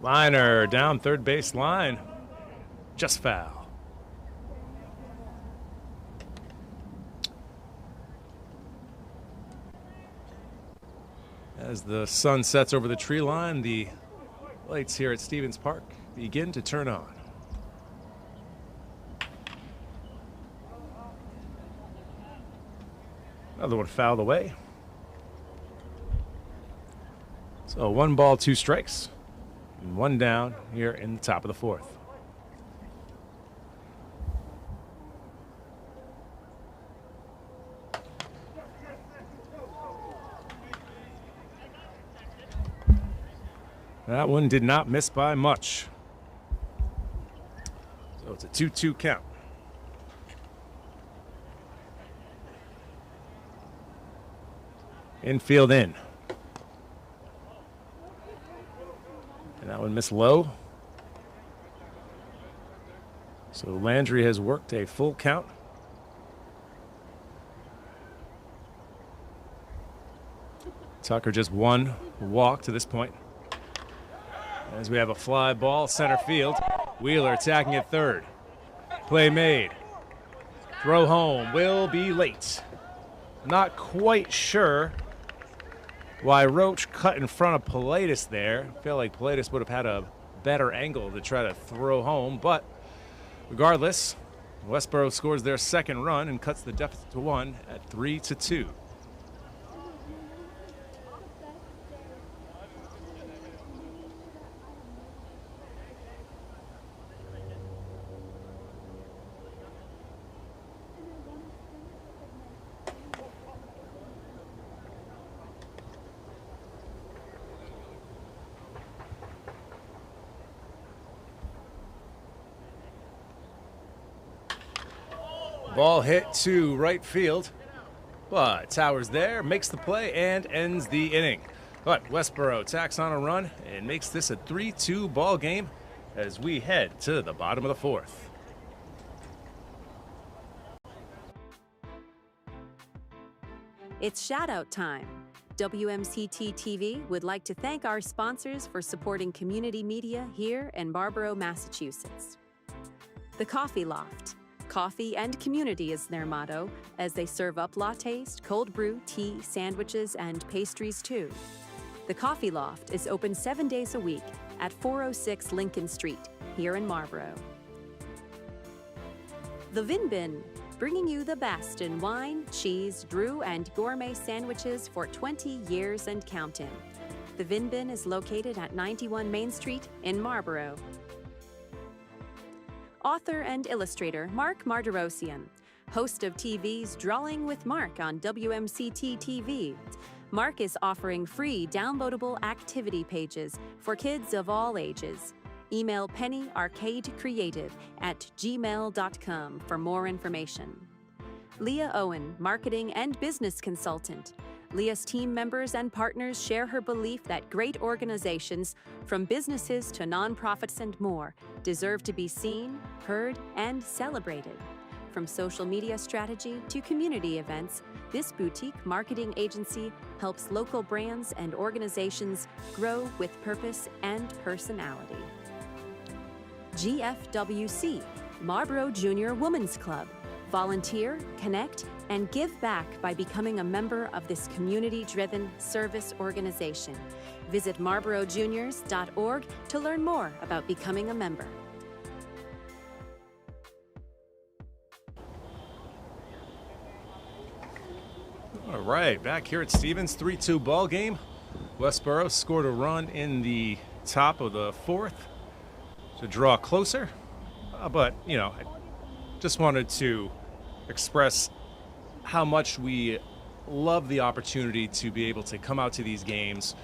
Liner down third base line. Just foul. As the sun sets over the tree line, the lights here at Stevens Park begin to turn on. Another one fouled away. So 1 ball, 2 strikes, and 1 down here in the top of the 4th. That one did not miss by much. So it's a 2-2 count. Infield in. And that one missed low. So Landry has worked a full count. Tucker just 1 walk to this point. As we have a fly ball, center field. Wheeler attacking at third. Play made. Throw home will be late. Not quite sure why Roach cut in front of Pilatus there. I feel like Pilatus would have had a better angle to try to throw home, but regardless, Westborough scores their 2nd run and cuts the deficit to 1 at 3-2. Ball hit to right field, but Towers there, makes the play and ends the inning. But Westborough tacks on a run and makes this a 3-2 ball game as we head to the bottom of the 4th. It's shout-out time. WMCT TV would like to thank our sponsors for supporting community media here in Marlborough, Massachusetts. The Coffee Loft. Coffee and community is their motto, as they serve up lattes, cold brew, tea, sandwiches, and pastries too. The Coffee Loft is open 7 days a week at 406 Lincoln Street, here in Marlborough. The Vin Bin, bringing you the best in wine, cheese, brew, and gourmet sandwiches for 20 years and counting. The Vin Bin is located at 91 Main Street in Marlborough. Author and illustrator Mark Martirosian, host of TV's Drawing with Mark on WMCT TV. Mark is offering free downloadable activity pages for kids of all ages. Email pennyarcadecreative@gmail.com for more information. Leah Owen, marketing and business consultant. Leah's team members and partners share her belief that great organizations, from businesses to nonprofits and more, deserve to be seen, heard, and celebrated. From social media strategy to community events, this boutique marketing agency helps local brands and organizations grow with purpose and personality. GFWC, Marlborough Junior Women's Club. Volunteer, connect, and give back by becoming a member of this community-driven service organization. Visit marlboroughjuniors.org to learn more about becoming a member. All right, back here at Stevens, 3-2 ball game. Westborough scored a run in the top of the 4th to draw closer, but I just wanted to express how much we love the opportunity to be able to come out to these games,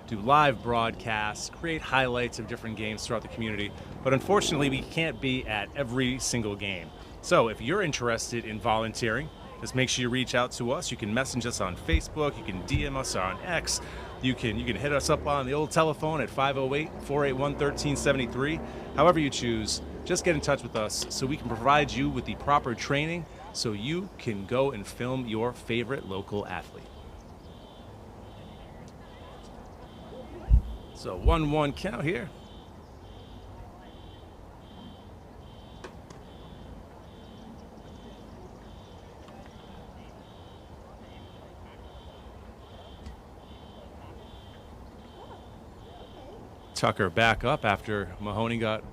do live broadcasts, create highlights of different games throughout the community. But unfortunately, we can't be at every single game. So if you're interested in volunteering, just make sure you reach out to us. You can message us on Facebook. You can DM us on X. You can hit us up on the old telephone at 508-481-1373. However you choose, just get in touch with us so we can provide you with the proper training so you can go and film your favorite local athlete. So 1-1 count here. Tucker back up after Mahoney got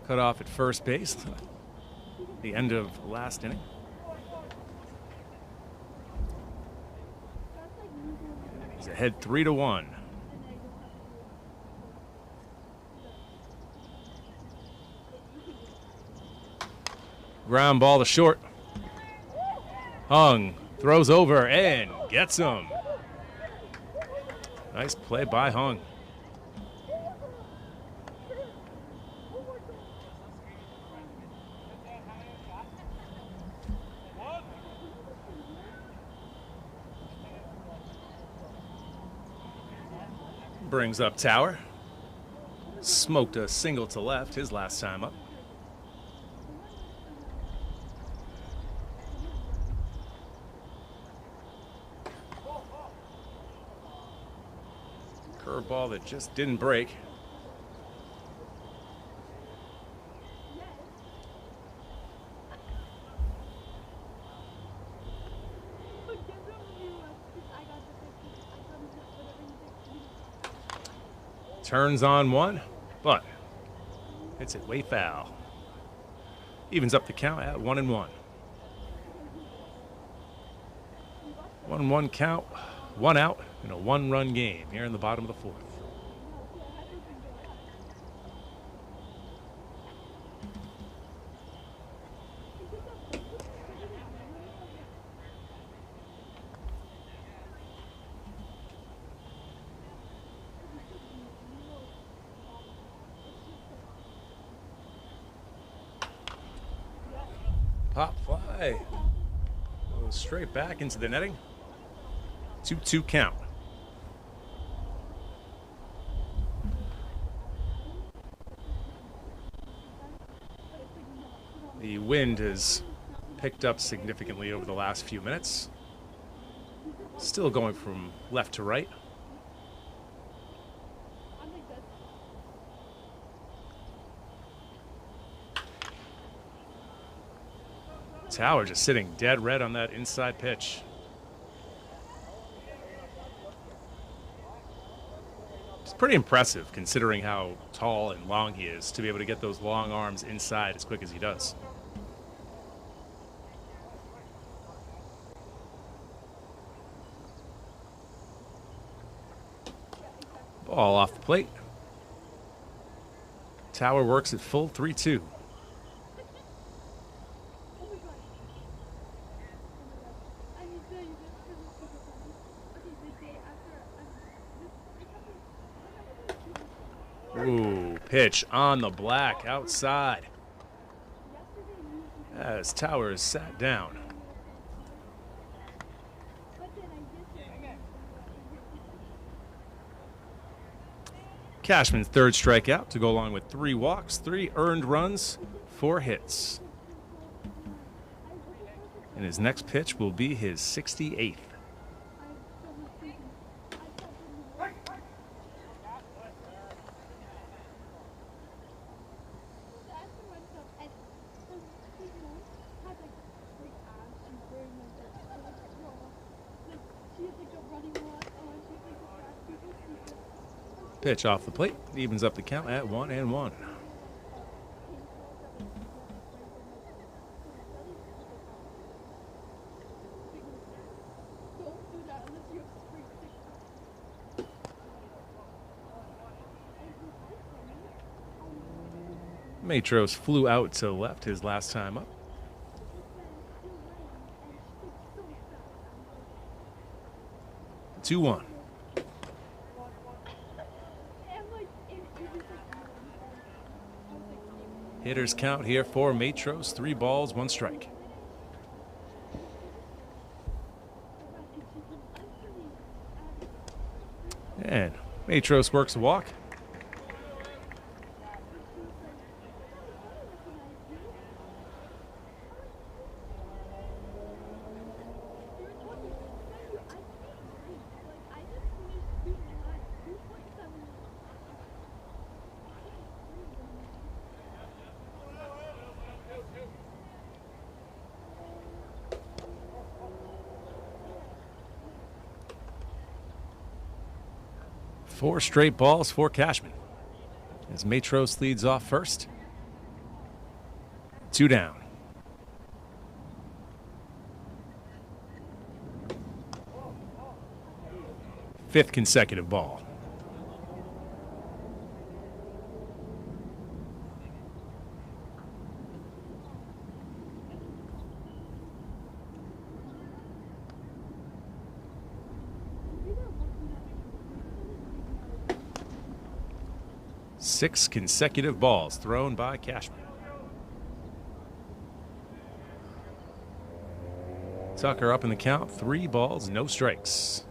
cut off at first base at the end of last inning. He's ahead 3-1. Ground ball to short. Hung throws over and gets him. Nice play by Hung. Brings up Tower. Smoked a single to left his last time up. Curveball that just didn't break. Turns on one, but hits it way foul. Evens up the count at 1-1. 1-1 count, 1 out in a 1-run game here in the bottom of the 4th. Pop fly. Goes straight back into the netting. 2-2 count. The wind has picked up significantly over the last few minutes. Still going from left to right. Tower just sitting dead red on that inside pitch. It's pretty impressive considering how tall and long he is to be able to get those long arms inside as quick as he does. Ball off the plate. Tower works at full 3-2. Ooh, pitch on the black outside as Tower is sat down. Cashman's third strikeout to go along with 3 walks, 3 earned runs, 4 hits. And his next pitch will be his 68th. Pitch off the plate, evens up the count at 1-1. Matros flew out to left his last time up. Two 2-1. Hitters count here for Matros, 3 balls, 1 strike. And Matros works a walk. Four straight balls for Cashman as Matros leads off first. 2 down. Fifth consecutive ball. Six consecutive balls thrown by Cashman. Tucker up in the count, 3 balls, no strikes.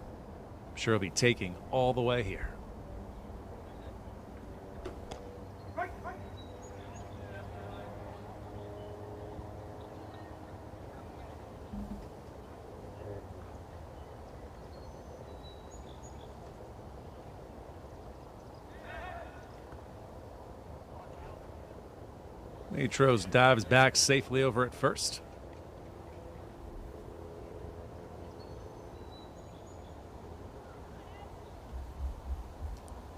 I'm sure he'll be taking all the way here. Matros dives back safely over at first.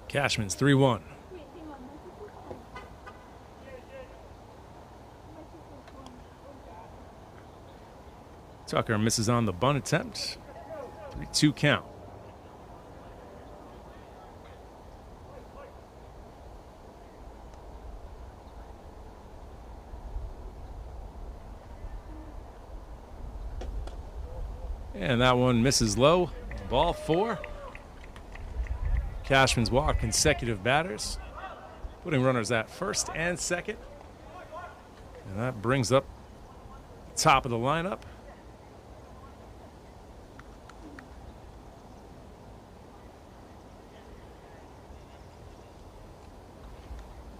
Cashman's 3-1. Tucker misses on the bunt attempt. 3-2 count. And that one misses low. Ball 4. Cashman's walked consecutive batters, putting runners at first and second. And that brings up the top of the lineup.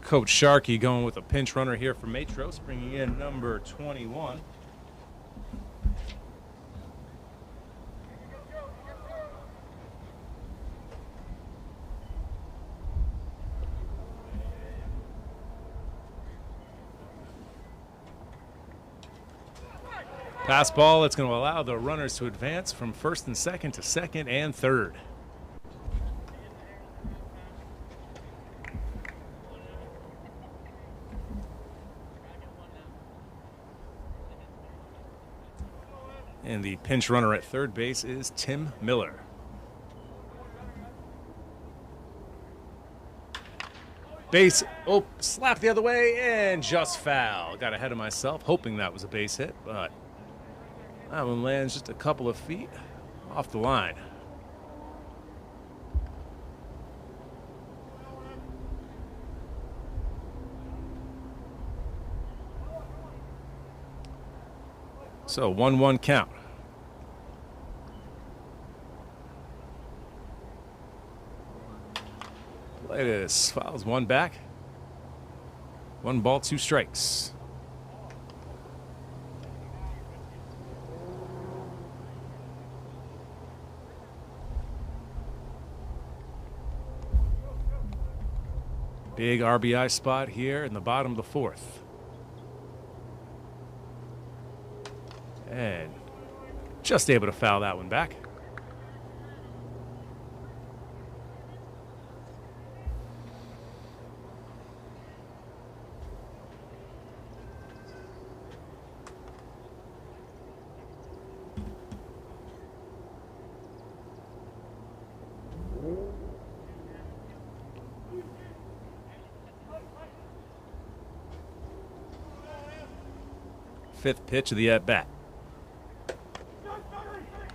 Coach Sharkey going with a pinch runner here for Matros, bringing in number 21. Pass ball, it's going to allow the runners to advance from first and second to second and third. And the pinch runner at third base is Tim Miller. Base, slapped the other way and just foul. Got ahead of myself, hoping that was a base hit, but that one lands just a couple of feet off the line. So 1-1 count. Latest fouls one back. 1 ball, 2 strikes. Big RBI spot here in the bottom of the 4th. And just able to foul that one back. Fifth pitch of the at-bat.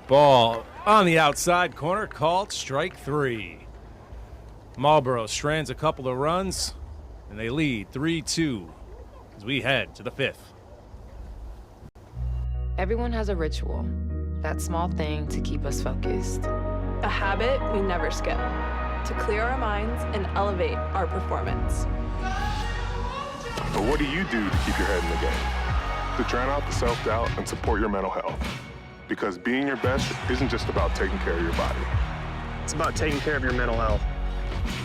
Ball on the outside corner, called strike 3. Marlborough strands a couple of runs, and they lead 3-2 as we head to the 5th. Everyone has a ritual, that small thing to keep us focused. A habit we never skip, to clear our minds and elevate our performance. But what do you do to keep your head in the game? To drown out the self-doubt and support your mental health. Because being your best isn't just about taking care of your body. It's about taking care of your mental health.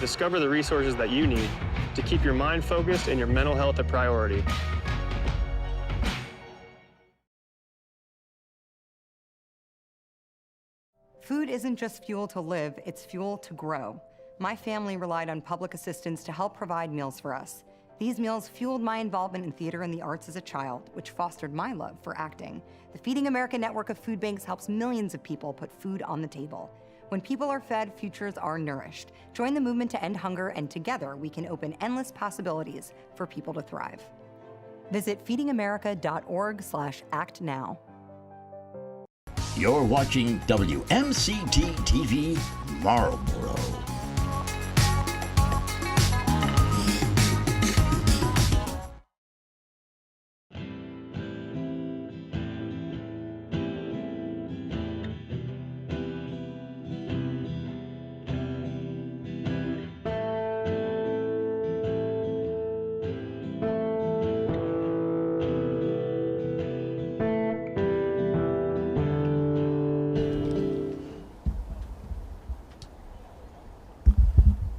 Discover the resources that you need to keep your mind focused and your mental health a priority. Food isn't just fuel to live, it's fuel to grow. My family relied on public assistance to help provide meals for us. These meals fueled my involvement in theater and the arts as a child, which fostered my love for acting. The Feeding America network of food banks helps millions of people put food on the table. When people are fed, futures are nourished. Join the movement to end hunger, and together we can open endless possibilities for people to thrive. Visit feedingamerica.org/act now. You're watching WMCT TV Marlborough.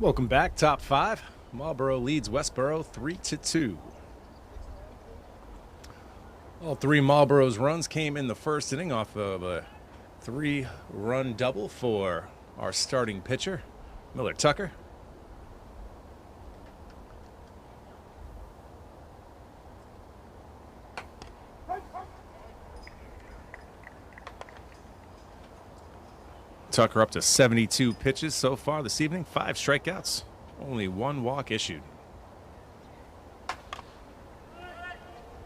Welcome back. Top 5. Marlborough leads Westborough 3-2. All 3 Marlborough's runs came in the first inning off of a 3-run double for our starting pitcher, Miller Tucker. Tucker up to 72 pitches so far this evening, 5 strikeouts, only 1 walk issued.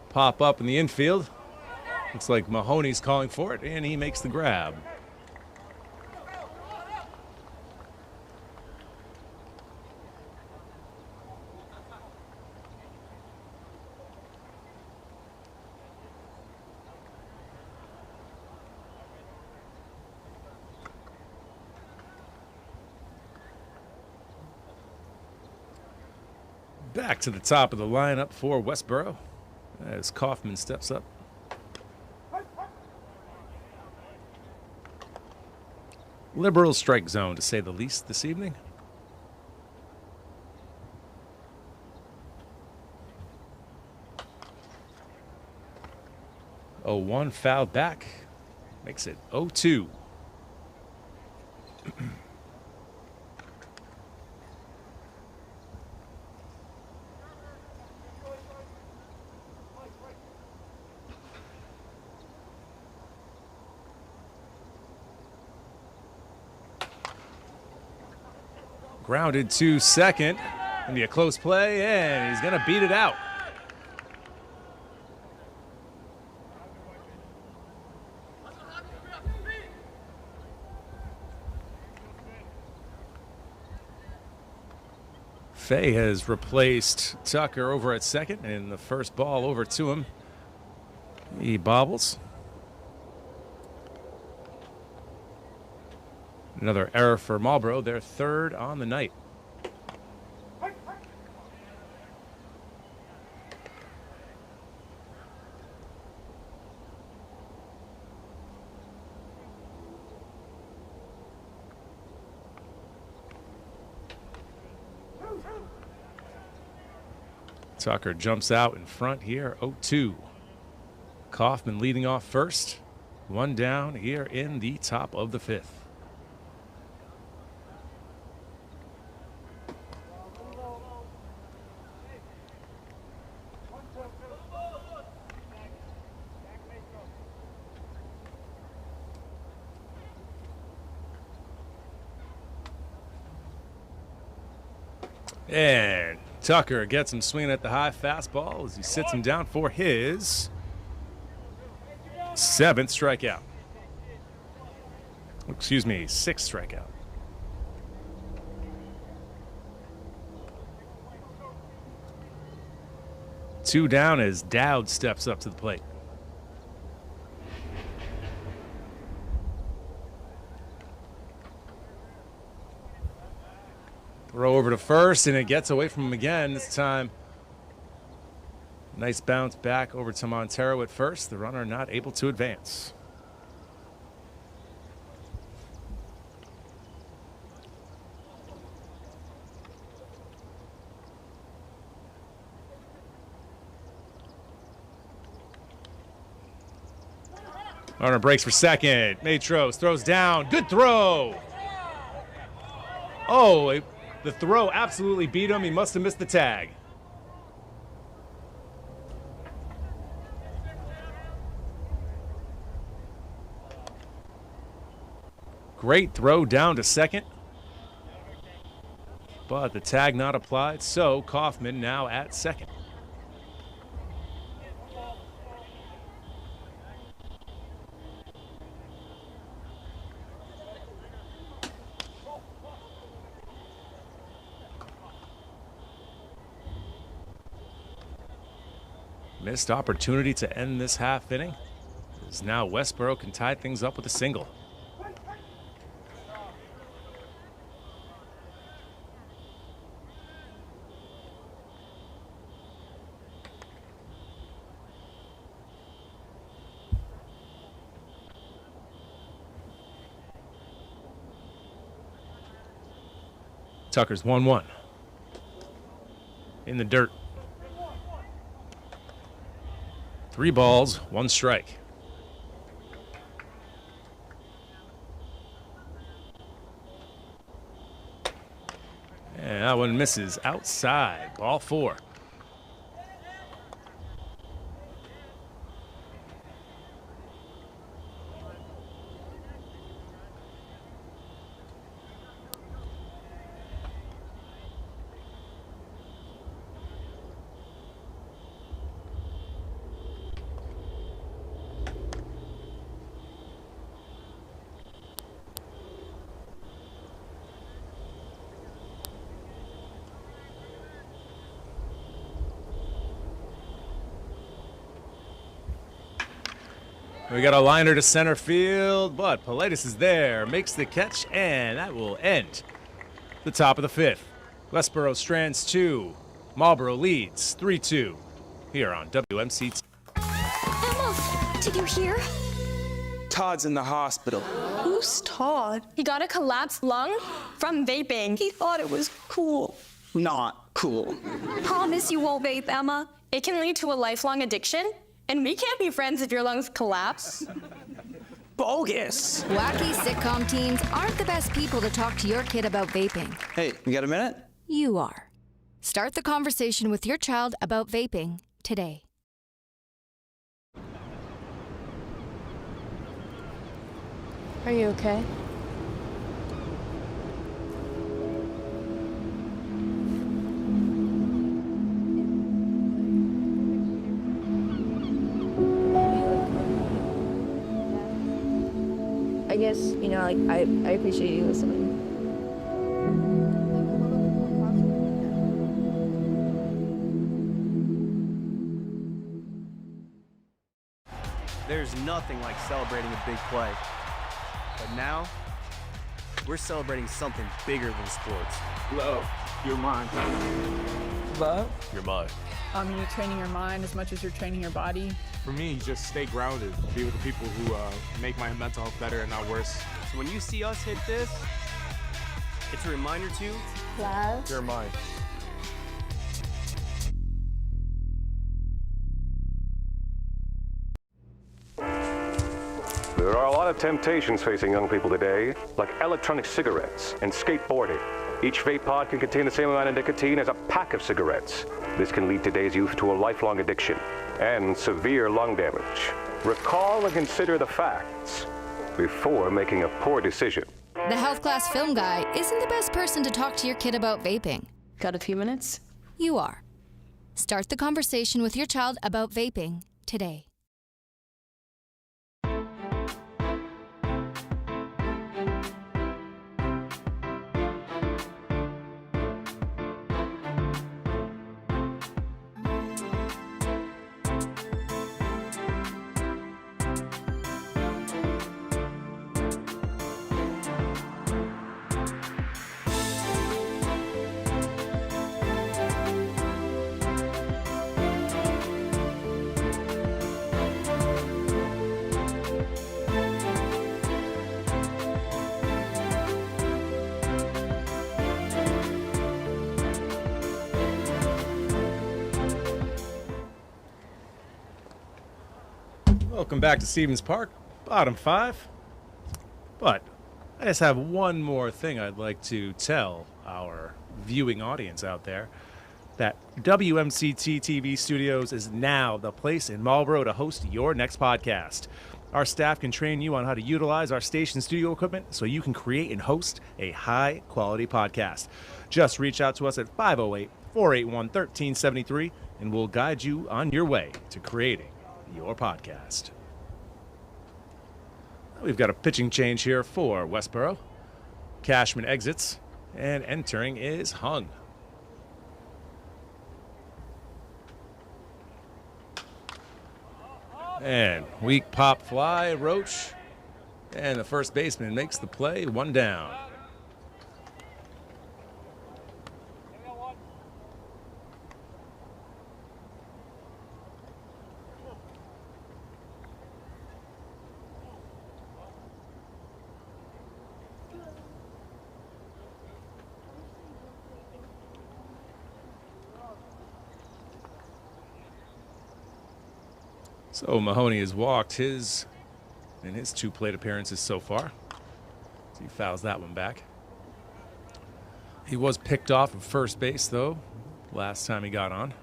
Pop up in the infield. Looks like Mahoney's calling for it, and he makes the grab. Back to the top of the lineup for Westborough as Kaufman steps up. Liberal strike zone, to say the least, this evening. Oh, 1 fouled back. Makes it 0-2. Grounded to second. Gonna be a close play, and he's gonna beat it out. Fay has replaced Tucker over at second, and the first ball over to him. He bobbles. Another error for Marlborough, their 3rd on the night. Tucker jumps out in front here, 0-2. Kaufman leading off first. 1 down here in the top of the 5th. And Tucker gets him swinging at the high fastball as he sits him down for his 7th strikeout. Excuse me, 6th strikeout. Two down as Dowd steps up to the plate. Throw over to first, and it gets away from him again this time. Nice bounce back over to Montero at first. The runner not able to advance. Runner breaks for second. Matros throws down. Good throw. Oh, the throw absolutely beat him. He must have missed the tag. Great throw down to second. But the tag not applied, so Kaufman now at second. Missed opportunity to end this half inning, as now Westborough can tie things up with a single. Tucker's 1-1. In the dirt. 3 balls, 1 strike. And that one misses outside. Ball 4. We got a liner to center field, but Paulides is there, makes the catch, and that will end the top of the 5th. Westborough strands 2. Marlborough leads 3-2 here on WMCT. Emma, did you hear? Todd's in the hospital. Who's Todd? He got a collapsed lung from vaping. He thought it was cool. Not cool. Promise you won't vape, Emma. It can lead to a lifelong addiction. And we can't be friends if your lungs collapse. Bogus. Wacky sitcom teens aren't the best people to talk to your kid about vaping. Hey, you got a minute? You are. Start the conversation with your child about vaping today. Are you okay? I guess, you know, like, I appreciate you listening. There's nothing like celebrating a big play. But now, we're celebrating something bigger than sports. Love, you're mine. Love? You're mine. You're training your mind as much as you're training your body. For me, just stay grounded. Be with the people who make my mental health better and not worse. So when you see us hit this, it's a reminder to love. You're mine. There are a lot of temptations facing young people today, like electronic cigarettes and skateboarding. Each vape pod can contain the same amount of nicotine as a pack of cigarettes. This can lead today's youth to a lifelong addiction and severe lung damage. Recall and consider the facts before making a poor decision. The health class film guy isn't the best person to talk to your kid about vaping. Got a few minutes? You are. Start the conversation with your child about vaping today. Welcome back to Stevens Park, bottom 5. But I just have one more thing I'd like to tell our viewing audience out there, that WMCT TV Studios is now the place in Marlborough to host your next podcast. Our staff can train you on how to utilize our station studio equipment so you can create and host a high-quality podcast. Just reach out to us at 508-481-1373, and we'll guide you on your way to creating your podcast. We've got a pitching change here for Westborough. Cashman exits, and entering is Hung. And weak pop fly, Roach. And the first baseman makes the play, 1 down. So Mahoney has walked in his 2 plate appearances so far. So he fouls that one back. He was picked off of first base, though, last time he got on.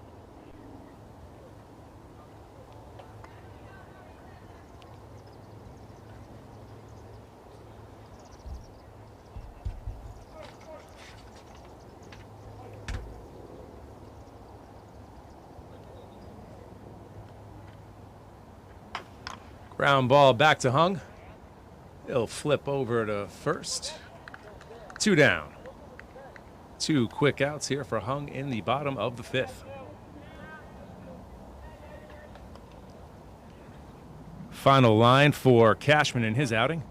Ground ball back to Hung. He'll flip over to first. 2 down. 2 quick outs here for Hung in the bottom of the 5th. Final line for Cashman in his outing.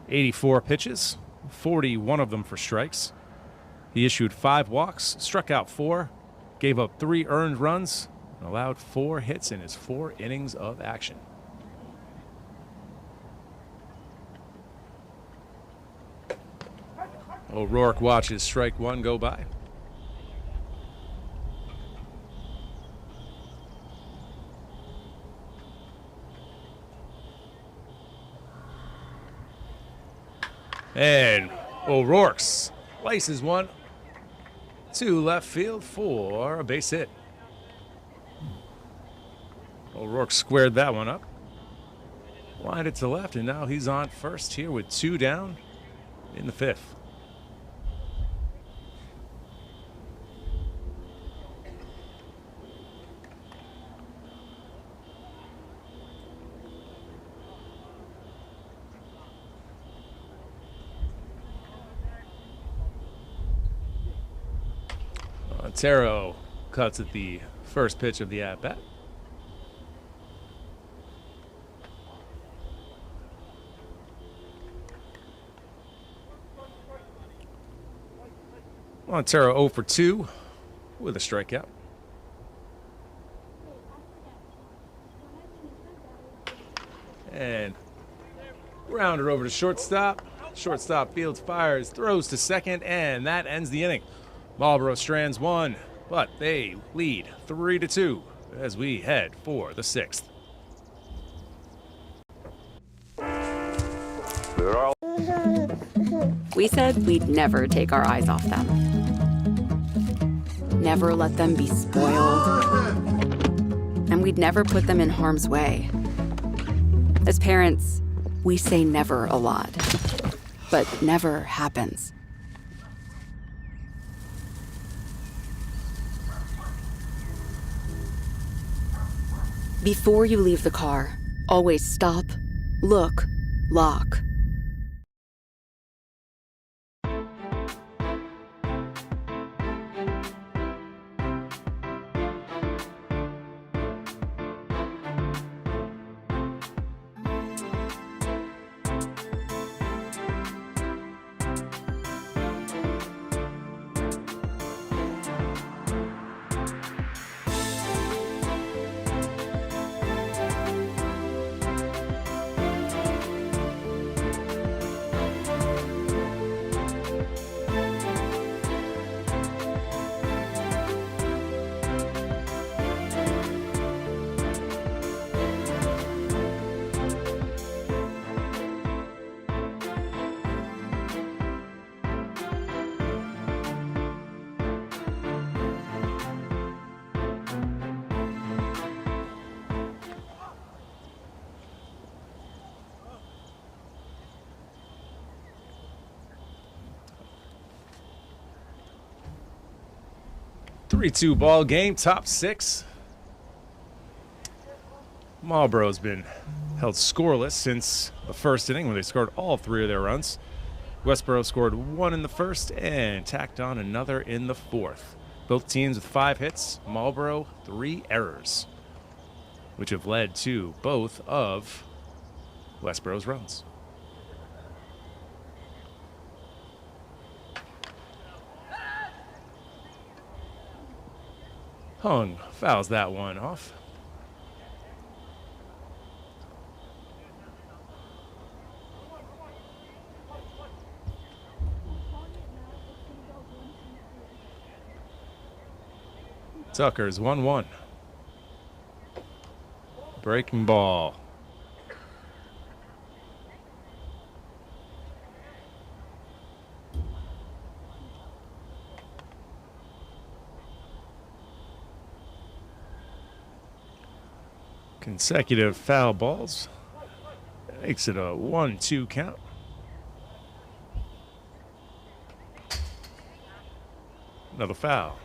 84 pitches, 41 of them for strikes. He issued 5 walks, struck out 4, gave up 3 earned runs, and allowed 4 hits in his 4 innings of action. O'Rourke watches strike 1 go by. And O'Rourke slices one to left field for a base hit. O'Rourke squared that one up. Lined it to left, and now he's on first here with 2 down in the 5th. Montero cuts at the first pitch of the at-bat. Montero 0 for 2 with a strikeout. And grounder over to shortstop. Shortstop fields fires, throws to second, and that ends the inning. Marlborough strands 1, but they lead 3-2 as we head for the 6th. We said we'd never take our eyes off them. Never let them be spoiled. And we'd never put them in harm's way. As parents, we say never a lot, but never happens. Before you leave the car, always stop, look, lock. 3-2 ball game, top 6. Marlborough's been held scoreless since the first inning when they scored all 3 of their runs. Westborough scored 1 in the first and tacked on another in the 4th. Both teams with 5 hits, Marlborough 3 errors, which have led to both of Westborough's runs. Hung fouls that one off. Tucker's 1-1. Breaking ball. Consecutive foul balls. Makes it a 1-2 count. Another foul.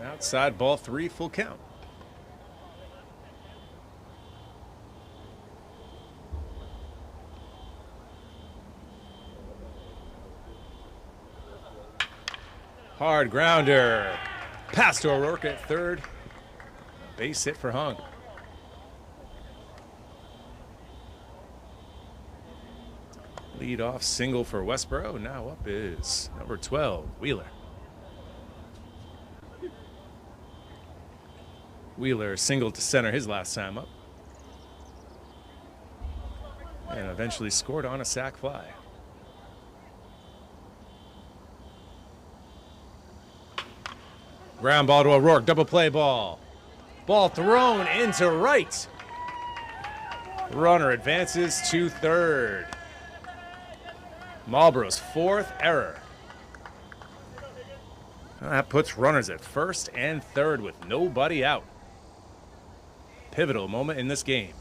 Outside ball 3, full count. Hard grounder. Pass to O'Rourke at third. Base hit for Hung. Lead off single for Westborough. Now up is number 12, Wheeler. Wheeler singled to center his last time up. And eventually scored on a sac fly. Ground ball to O'Rourke, double play ball. Ball thrown into right. Runner advances to third. Marlborough's 4th error. That puts runners at first and third with nobody out. Pivotal moment in this game.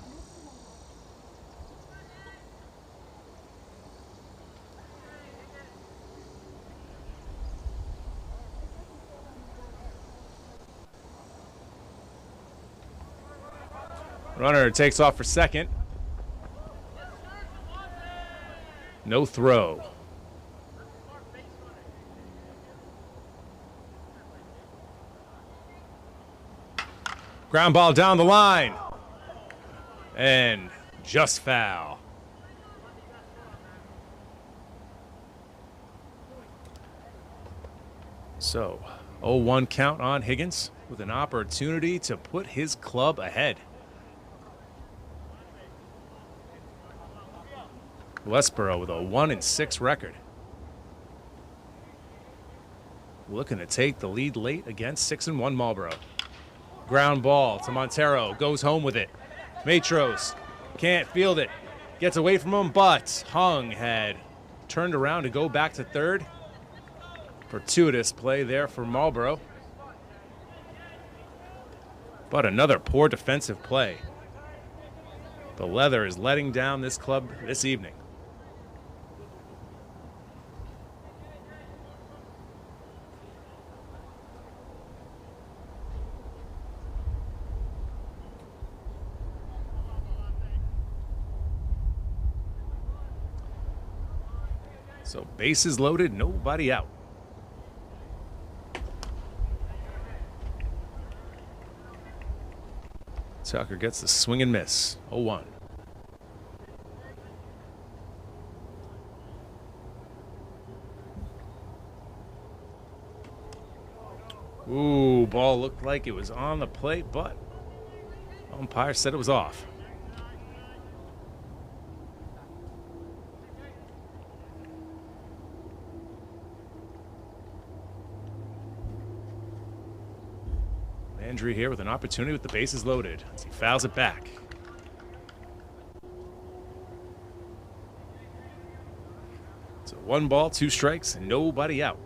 Runner takes off for second. No throw. Ground ball down the line. And just foul. So, 0-1 count on Higgins with an opportunity to put his club ahead. Westborough with a 1-6 record. Looking to take the lead late against 6-1 Marlborough. Ground ball to Montero, goes home with it. Matros can't field it, gets away from him, but Hung had turned around to go back to third. Fortuitous play there for Marlborough. But another poor defensive play. The leather is letting down this club this evening. So bases loaded, nobody out. Tucker gets the swing and miss. 0-1. Ooh, ball looked like it was on the plate, but umpire said it was off. Landry here with an opportunity with the bases loaded as he fouls it back. So 1 ball, 2 strikes, and nobody out.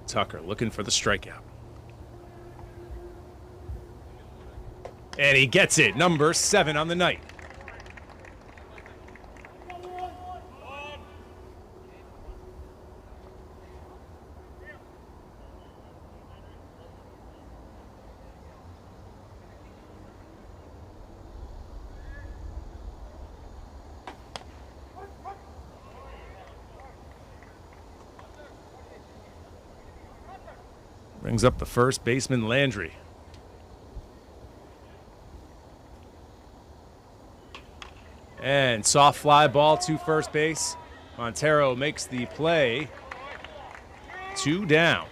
Tucker looking for the strikeout. And he gets it, number 7 on the night. Brings up the first baseman, Landry. And soft fly ball to first base. Montero makes the play. 2 down.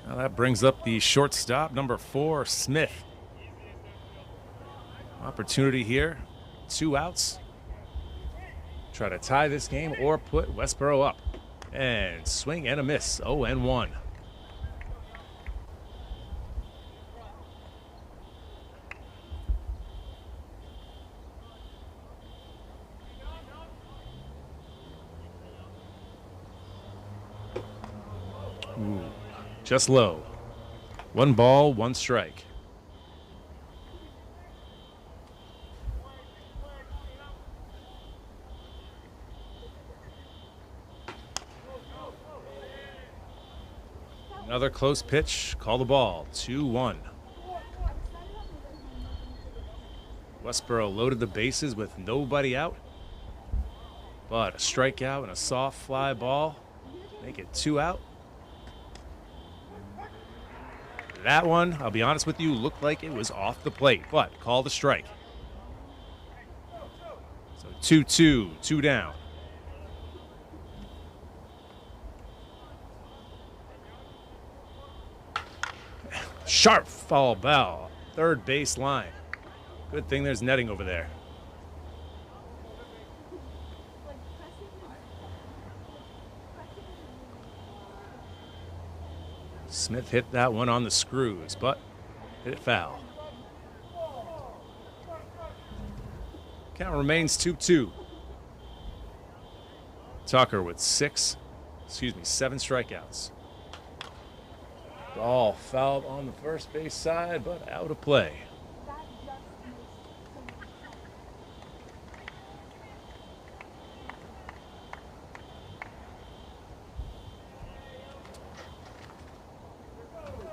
Now that brings up the shortstop, number 4, Smith. Opportunity here. 2 outs. Try to tie this game or put Westborough up. And swing and a miss. 0-1. Ooh, just low. 1 ball, 1 strike. Another close pitch. Call the ball. 2-1. Westborough loaded the bases with nobody out. But a strikeout and a soft fly ball make it 2 out. That one, I'll be honest with you, looked like it was off the plate, but called a strike. So 2-2, 2 down. Sharp foul ball, third base line. Good thing there's netting over there. Smith hit that one on the screws, but hit it foul. Count remains 2-2. Tucker with 7 strikeouts. Ball fouled on the first base side, but out of play.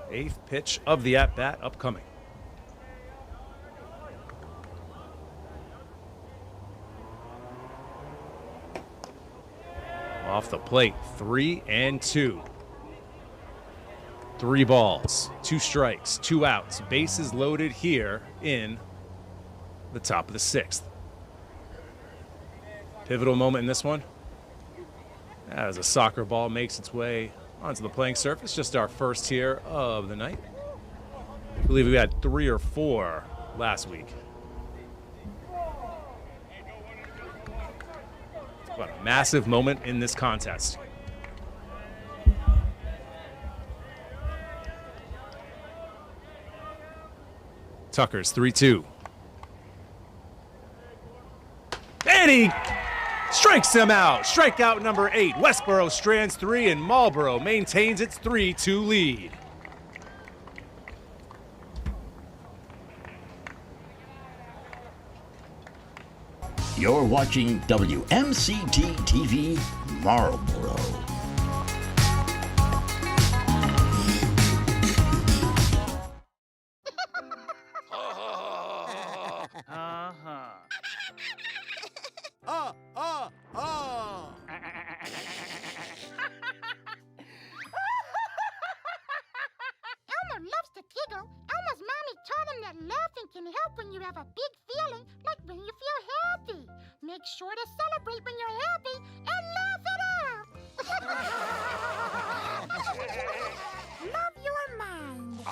Eighth pitch of the at-bat upcoming. Off the plate, 3-2. 3 balls, 2 strikes, 2 outs. Bases loaded here in the top of the 6th. Pivotal moment in this one. As a soccer ball makes its way onto the playing surface. Just our first here of the night. I believe we had 3 or 4 last week. What a massive moment in this contest. Tucker's 3-2. And he strikes him out. Strikeout number 8. Westborough strands 3 and Marlborough maintains its 3-2 lead. You're watching WMCT TV Marlborough. Elmer loves to giggle. Elmer's mommy taught him that laughing can help when you have a big feeling, like when you feel Make sure to celebrate when you're happy and laugh it up. Love your mind.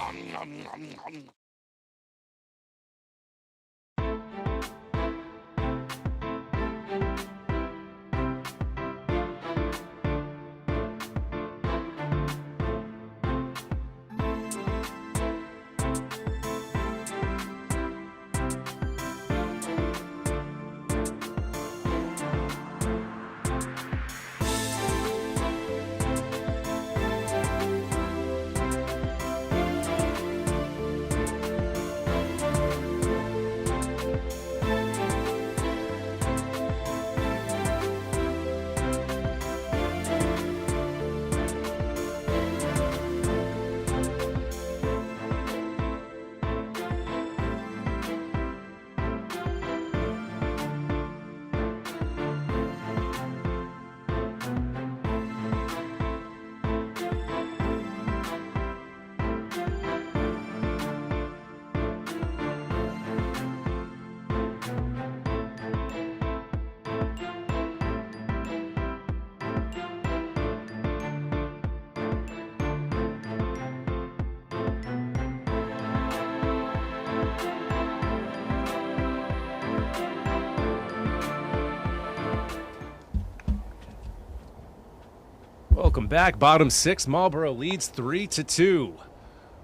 Welcome back. Bottom six. Marlborough leads 3-2.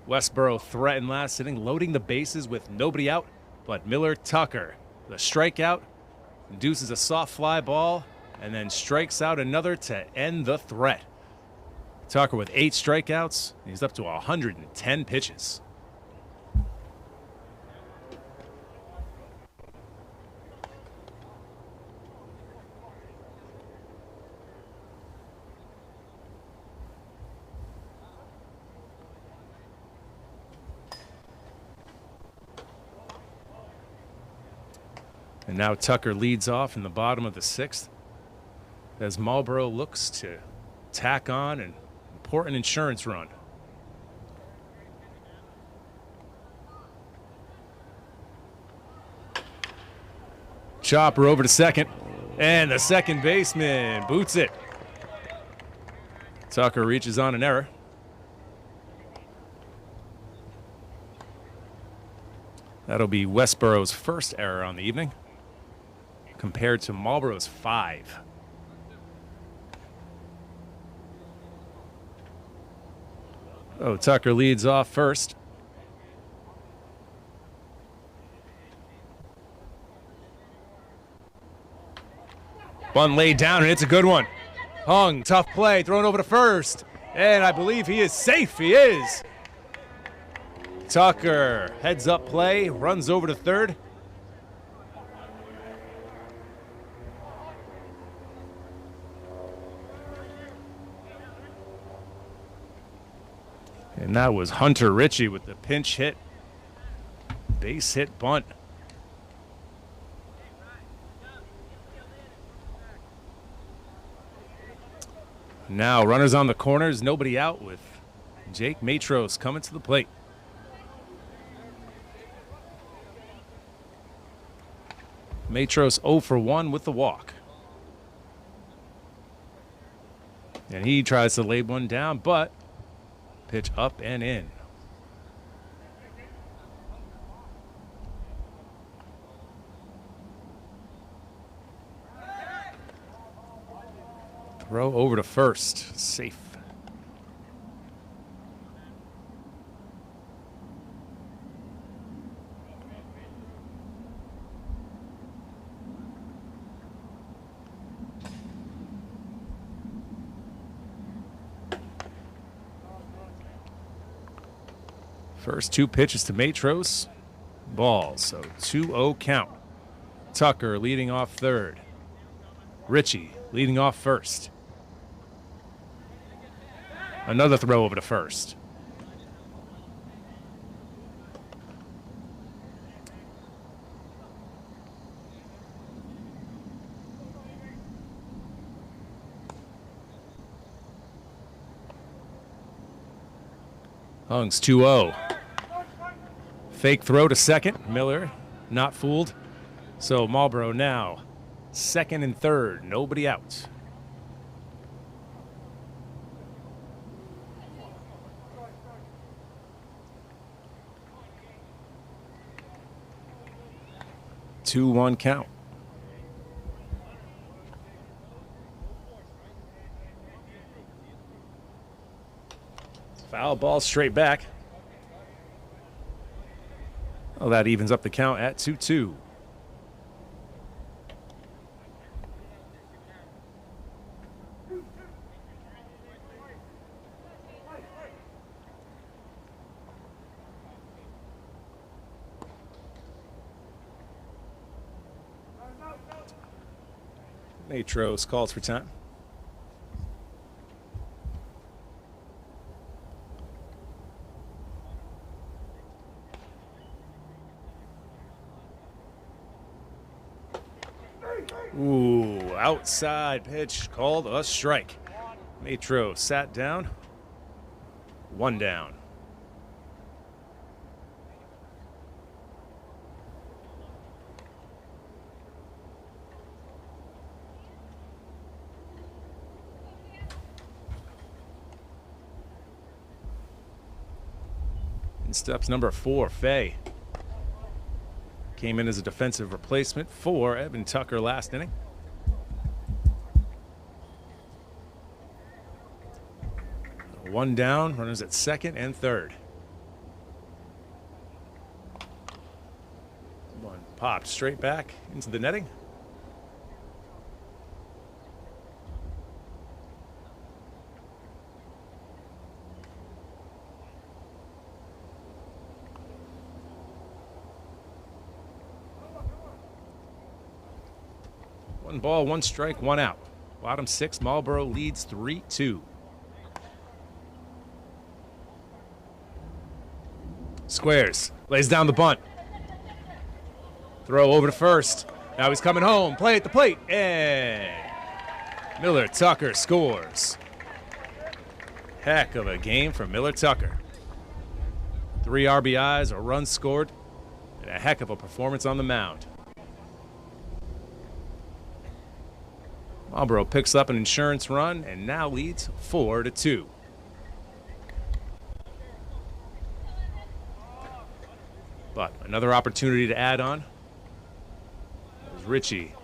Westborough threatened last inning, loading the bases with nobody out but Miller Tucker. The strikeout induces a soft fly ball and then strikes out another to end the threat. Tucker with 8 strikeouts. He's up to 110 pitches. And now Tucker leads off in the bottom of the 6th as Marlborough looks to tack on an important insurance run. Chopper over to second, and the second baseman boots it. Tucker reaches on an error. That'll be Westborough's first error on the evening, compared to Marlborough's 5. Oh, Tucker leads off first. One laid down, and it's a good one. Hung, tough play, thrown over to first. And I believe he is safe. He is. Tucker heads up play, runs over to third. And that was Hunter Ritchie with the pinch hit, base hit bunt. Now runners on the corners, nobody out with Jake Matros coming to the plate. Matros 0 for 1 with the walk. And he tries to lay one down, but pitch up and in. Throw over to first. Safe. First 2 pitches to Matros. Ball, so 2-0 count. Tucker leading off third. Ritchie leading off first. Another throw over to first. Hung's 2-0. Fake throw to second. Miller not fooled. So Marlborough now second and third. Nobody out. Two, 1 count. Foul ball straight back. Well, that evens up the count at 2-2. Matros calls for time. Ooh, outside pitch called a strike. Matros sat down. 1 down. In steps number 4, Fay. Came in as a defensive replacement for Evan Tucker last inning. One down, runners at second and third. One popped straight back into the netting. One ball, 1 strike, 1 out. Bottom 6, Marlborough leads 3-2. Squares, lays down the bunt. Throw over to first. Now he's coming home. Play at the plate, and Miller Tucker scores. Heck of a game for Miller Tucker. 3 RBIs, a run scored, and a heck of a performance on the mound. Marlborough picks up an insurance run and now leads 4-2. But another opportunity to add on as Richie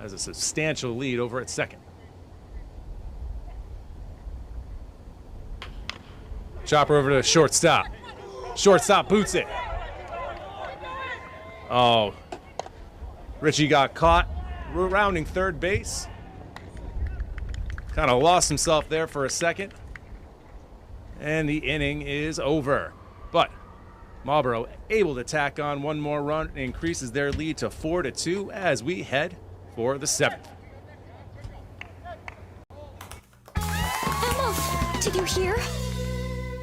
has a substantial lead over at second. Chopper over to shortstop. Shortstop boots it. Oh, Richie got caught rounding third base. Kind of lost himself there for a second. And the inning is over. But Marlborough able to tack on 1 more run and increases their lead to 4-2 as we head for the 7th. Emma, did you hear?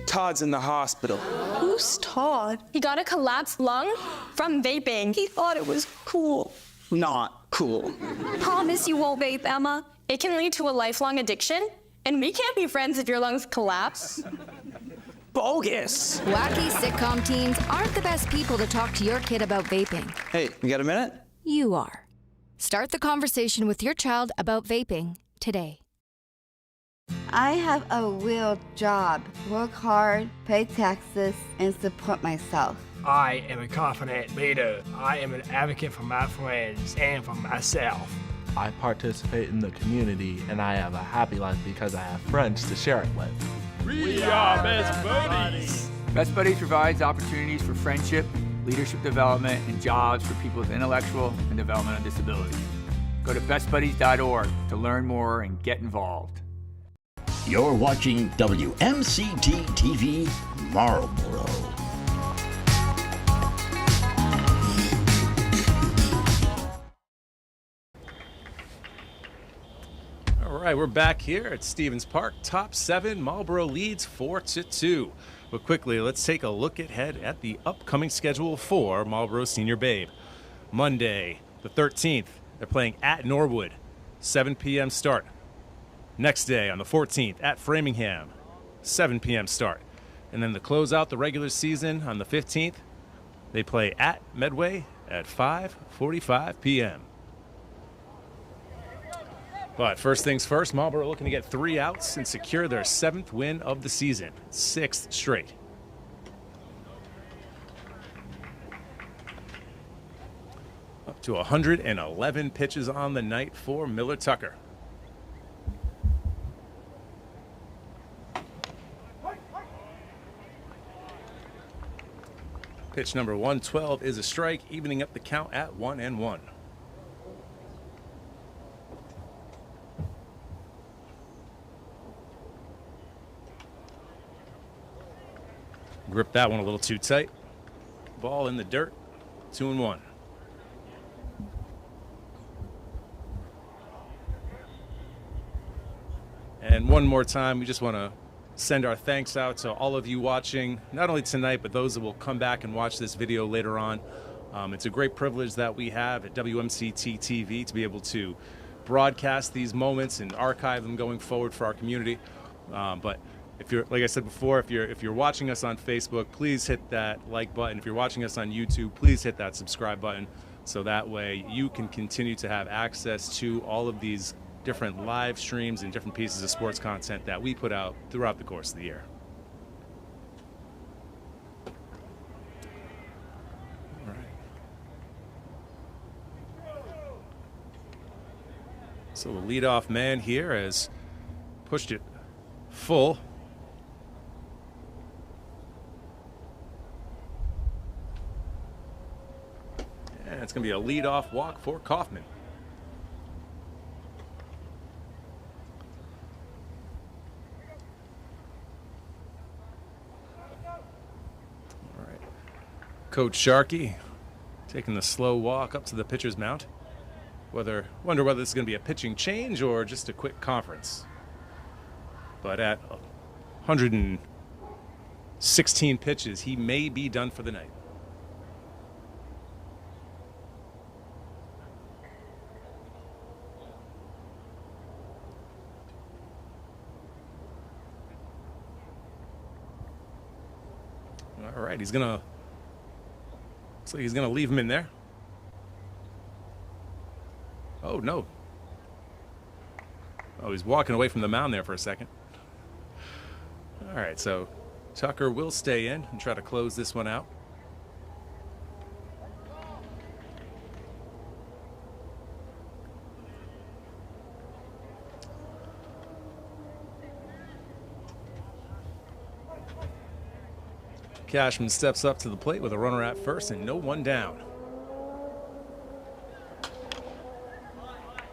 Todd's in the hospital. Who's Todd? He got a collapsed lung from vaping. He thought it was cool. Not cool. Promise you won't vape, Emma. It can lead to a lifelong addiction, and we can't be friends if your lungs collapse. Bogus. Wacky sitcom teens aren't the best people to talk to your kid about vaping. Hey, you got a minute? You are. Start the conversation with your child about vaping today. I have a real job. Work hard, pay taxes, and support myself. I am a confident leader. I am an advocate for my friends and for myself. I participate in the community, and I have a happy life because I have friends to share it with. We are Best Buddies! Best Buddies provides opportunities for friendship, leadership development, and jobs for people with intellectual and developmental disabilities. Go to bestbuddies.org to learn more and get involved. You're watching WMCT TV Marlborough. All right, we're back here at Stevens Park. Top 7, Marlborough leads 4-2. But quickly, let's take a look ahead at the upcoming schedule for Marlborough Senior Babe. Monday, the 13th, they're playing at Norwood, 7 p.m. start. Next day, on the 14th, at Framingham, 7 p.m. start. And then to close out the regular season on the 15th, they play at Medway at 5:45 p.m. But first things first, Marlborough looking to get 3 outs and secure their 7th win of the season, 6th straight. Up to 111 pitches on the night for Miller Tucker. Pitch number 112 is a strike, evening up the count at 1-1. Grip that one a little too tight. Ball in the dirt, 2-1. And one more time, we just want to send our thanks out to all of you watching, not only tonight, but those that will come back and watch this video later on. It's a great privilege that we have at WMCT TV to be able to broadcast these moments and archive them going forward for our community. But if you're, like I said before, if you're watching us on Facebook, please hit that like button. If you're watching us on YouTube, please hit that subscribe button, so that way you can continue to have access to all of these different live streams and different pieces of sports content that we put out throughout the course of the year. All right. So the leadoff man here has pushed it full. And it's going to be a leadoff walk for Kaufman. Coach Sharkey taking the slow walk up to the pitcher's mound. Wonder whether this is going to be a pitching change or just a quick conference. But at 116 pitches, he may be done for the night. All right, he's going to... Looks like he's going to leave him in there. Oh, no. Oh, he's walking away from the mound there for a second. All right, so Tucker will stay in and try to close this one out. Cashman steps up to the plate with a runner at first and no one down.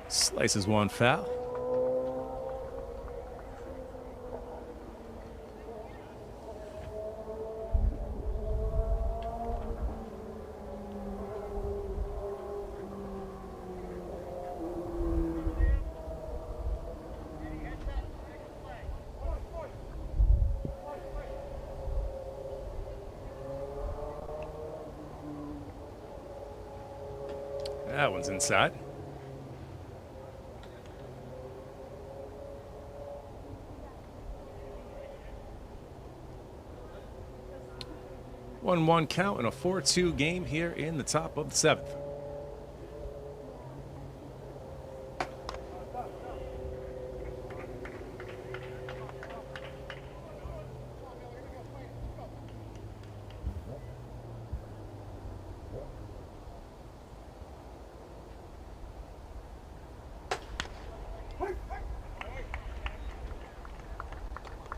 Slices one foul. That one's inside. One count in a 4-2 game here in the top of the 7th.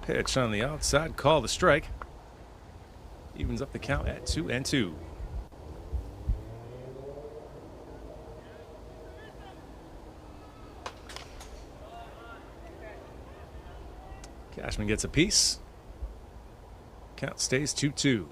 Pitch on the outside, call the strike. Evens up the count at 2-2. Cashman gets a piece. Count stays 2-2.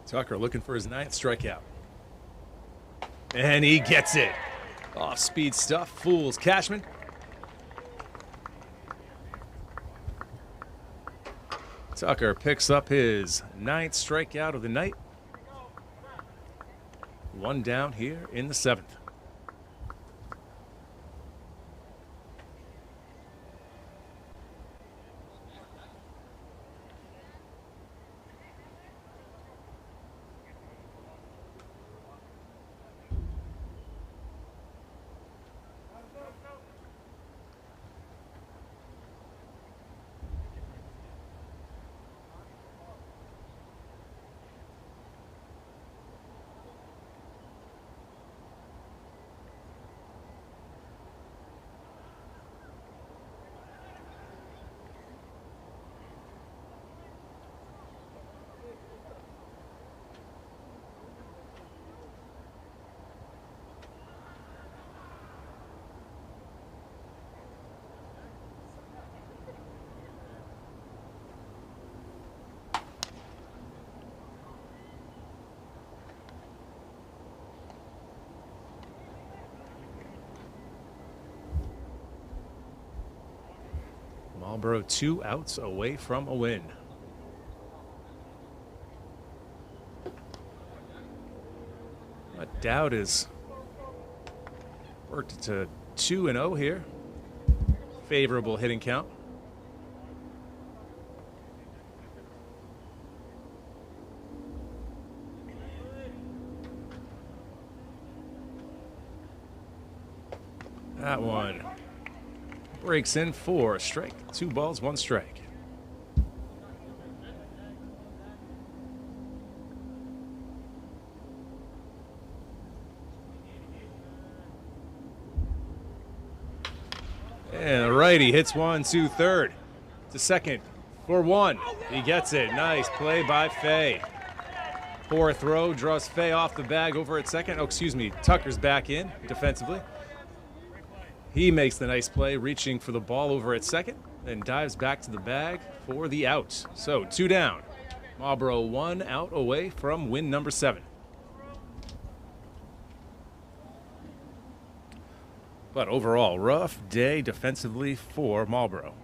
Tucker looking for his 9th strikeout. And he gets it. Off-speed stuff fools Cashman. Tucker picks up his 9th strikeout of the night. One down here in the 7th. Marlborough 2 outs away from a win. But Dowd is worked to 2-0 here. Favorable hitting count. That one breaks in for a strike. 2 balls, 1 strike. And the righty hits one to third. To second for 1. He gets it. Nice play by Fay. Poor throw draws Fay off the bag over at second. Oh, excuse me. Tucker's back in defensively. He makes the nice play, reaching for the ball over at second, then dives back to the bag for the out. So 2 down. Marlborough 1 out away from win number 7. But overall, rough day defensively for Marlborough.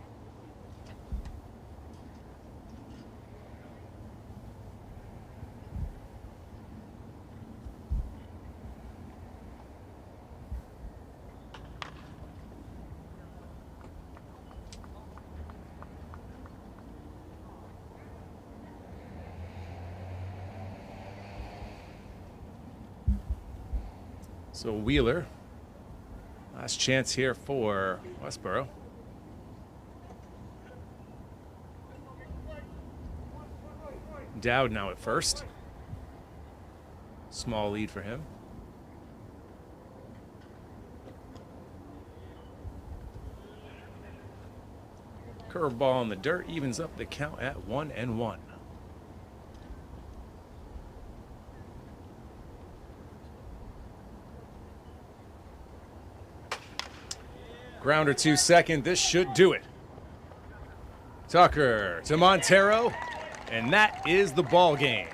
So Wheeler, last chance here for Westborough. Dowd now at first. Small lead for him. Curveball in the dirt evens up the count at 1-1. Grounder to second. This should do it. Tucker to Montero, and that is the ball game.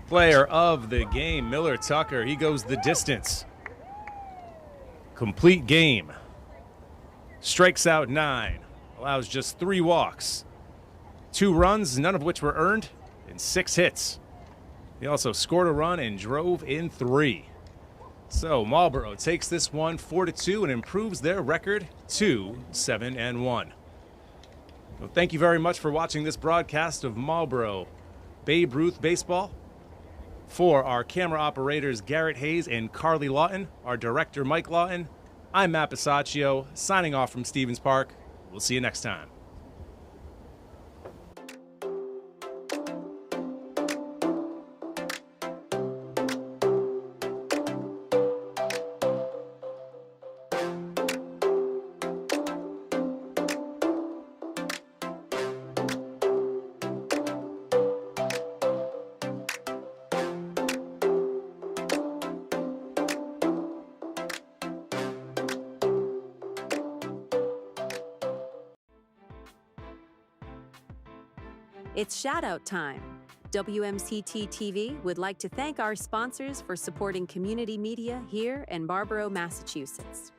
Player of the game, Miller Tucker. He goes the distance. Complete game. Strikes out 9. Allows just 3 walks. 2 runs, none of which were earned, and 6 hits. He also scored a run and drove in 3. So Marlborough takes this one 4-2 and improves their record to 7-1. Well, thank you very much for watching this broadcast of Marlborough Babe Ruth baseball. For our camera operators Garrett Hayes and Carly Lawton, our director Mike Lawton, I'm Matt Bisaccio, signing off from Stevens Park. We'll see you next time. It's shout-out time. WMCT TV would like to thank our sponsors for supporting community media here in Marlborough, Massachusetts.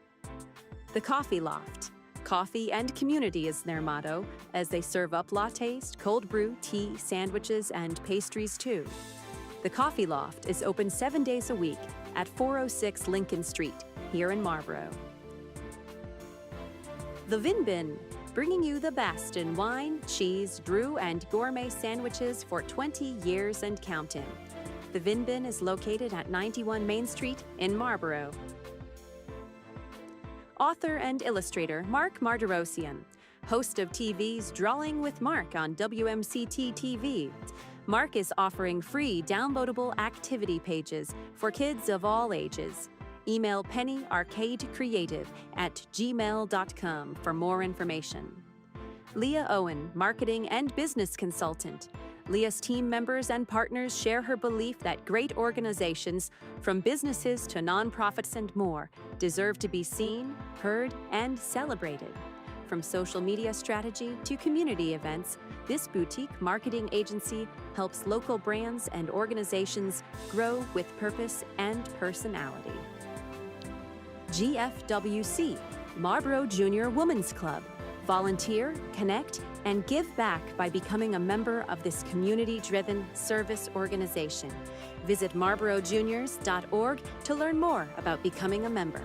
The Coffee Loft. Coffee and community is their motto, as they serve up lattes, cold brew, tea, sandwiches, and pastries too. The Coffee Loft is open 7 days a week at 406 Lincoln Street, here in Marlborough. The Vin Bin, bringing you the best in wine, cheese, brew, and gourmet sandwiches for 20 years and counting. The Vin Bin is located at 91 Main Street in Marlborough. Author and illustrator Mark Martirosian, host of TV's Drawing with Mark on WMCT TV. Mark is offering free downloadable activity pages for kids of all ages. Email pennyarcadecreative@gmail.com for more information. Leah Owen, marketing and business consultant. Leah's team members and partners share her belief that great organizations, from businesses to nonprofits and more, deserve to be seen, heard, and celebrated. From social media strategy to community events, this boutique marketing agency helps local brands and organizations grow with purpose and personality. GFWC, Marlborough Junior Women's Club. Volunteer, connect, and give back by becoming a member of this community-driven service organization. Visit marlboroughjuniors.org to learn more about becoming a member.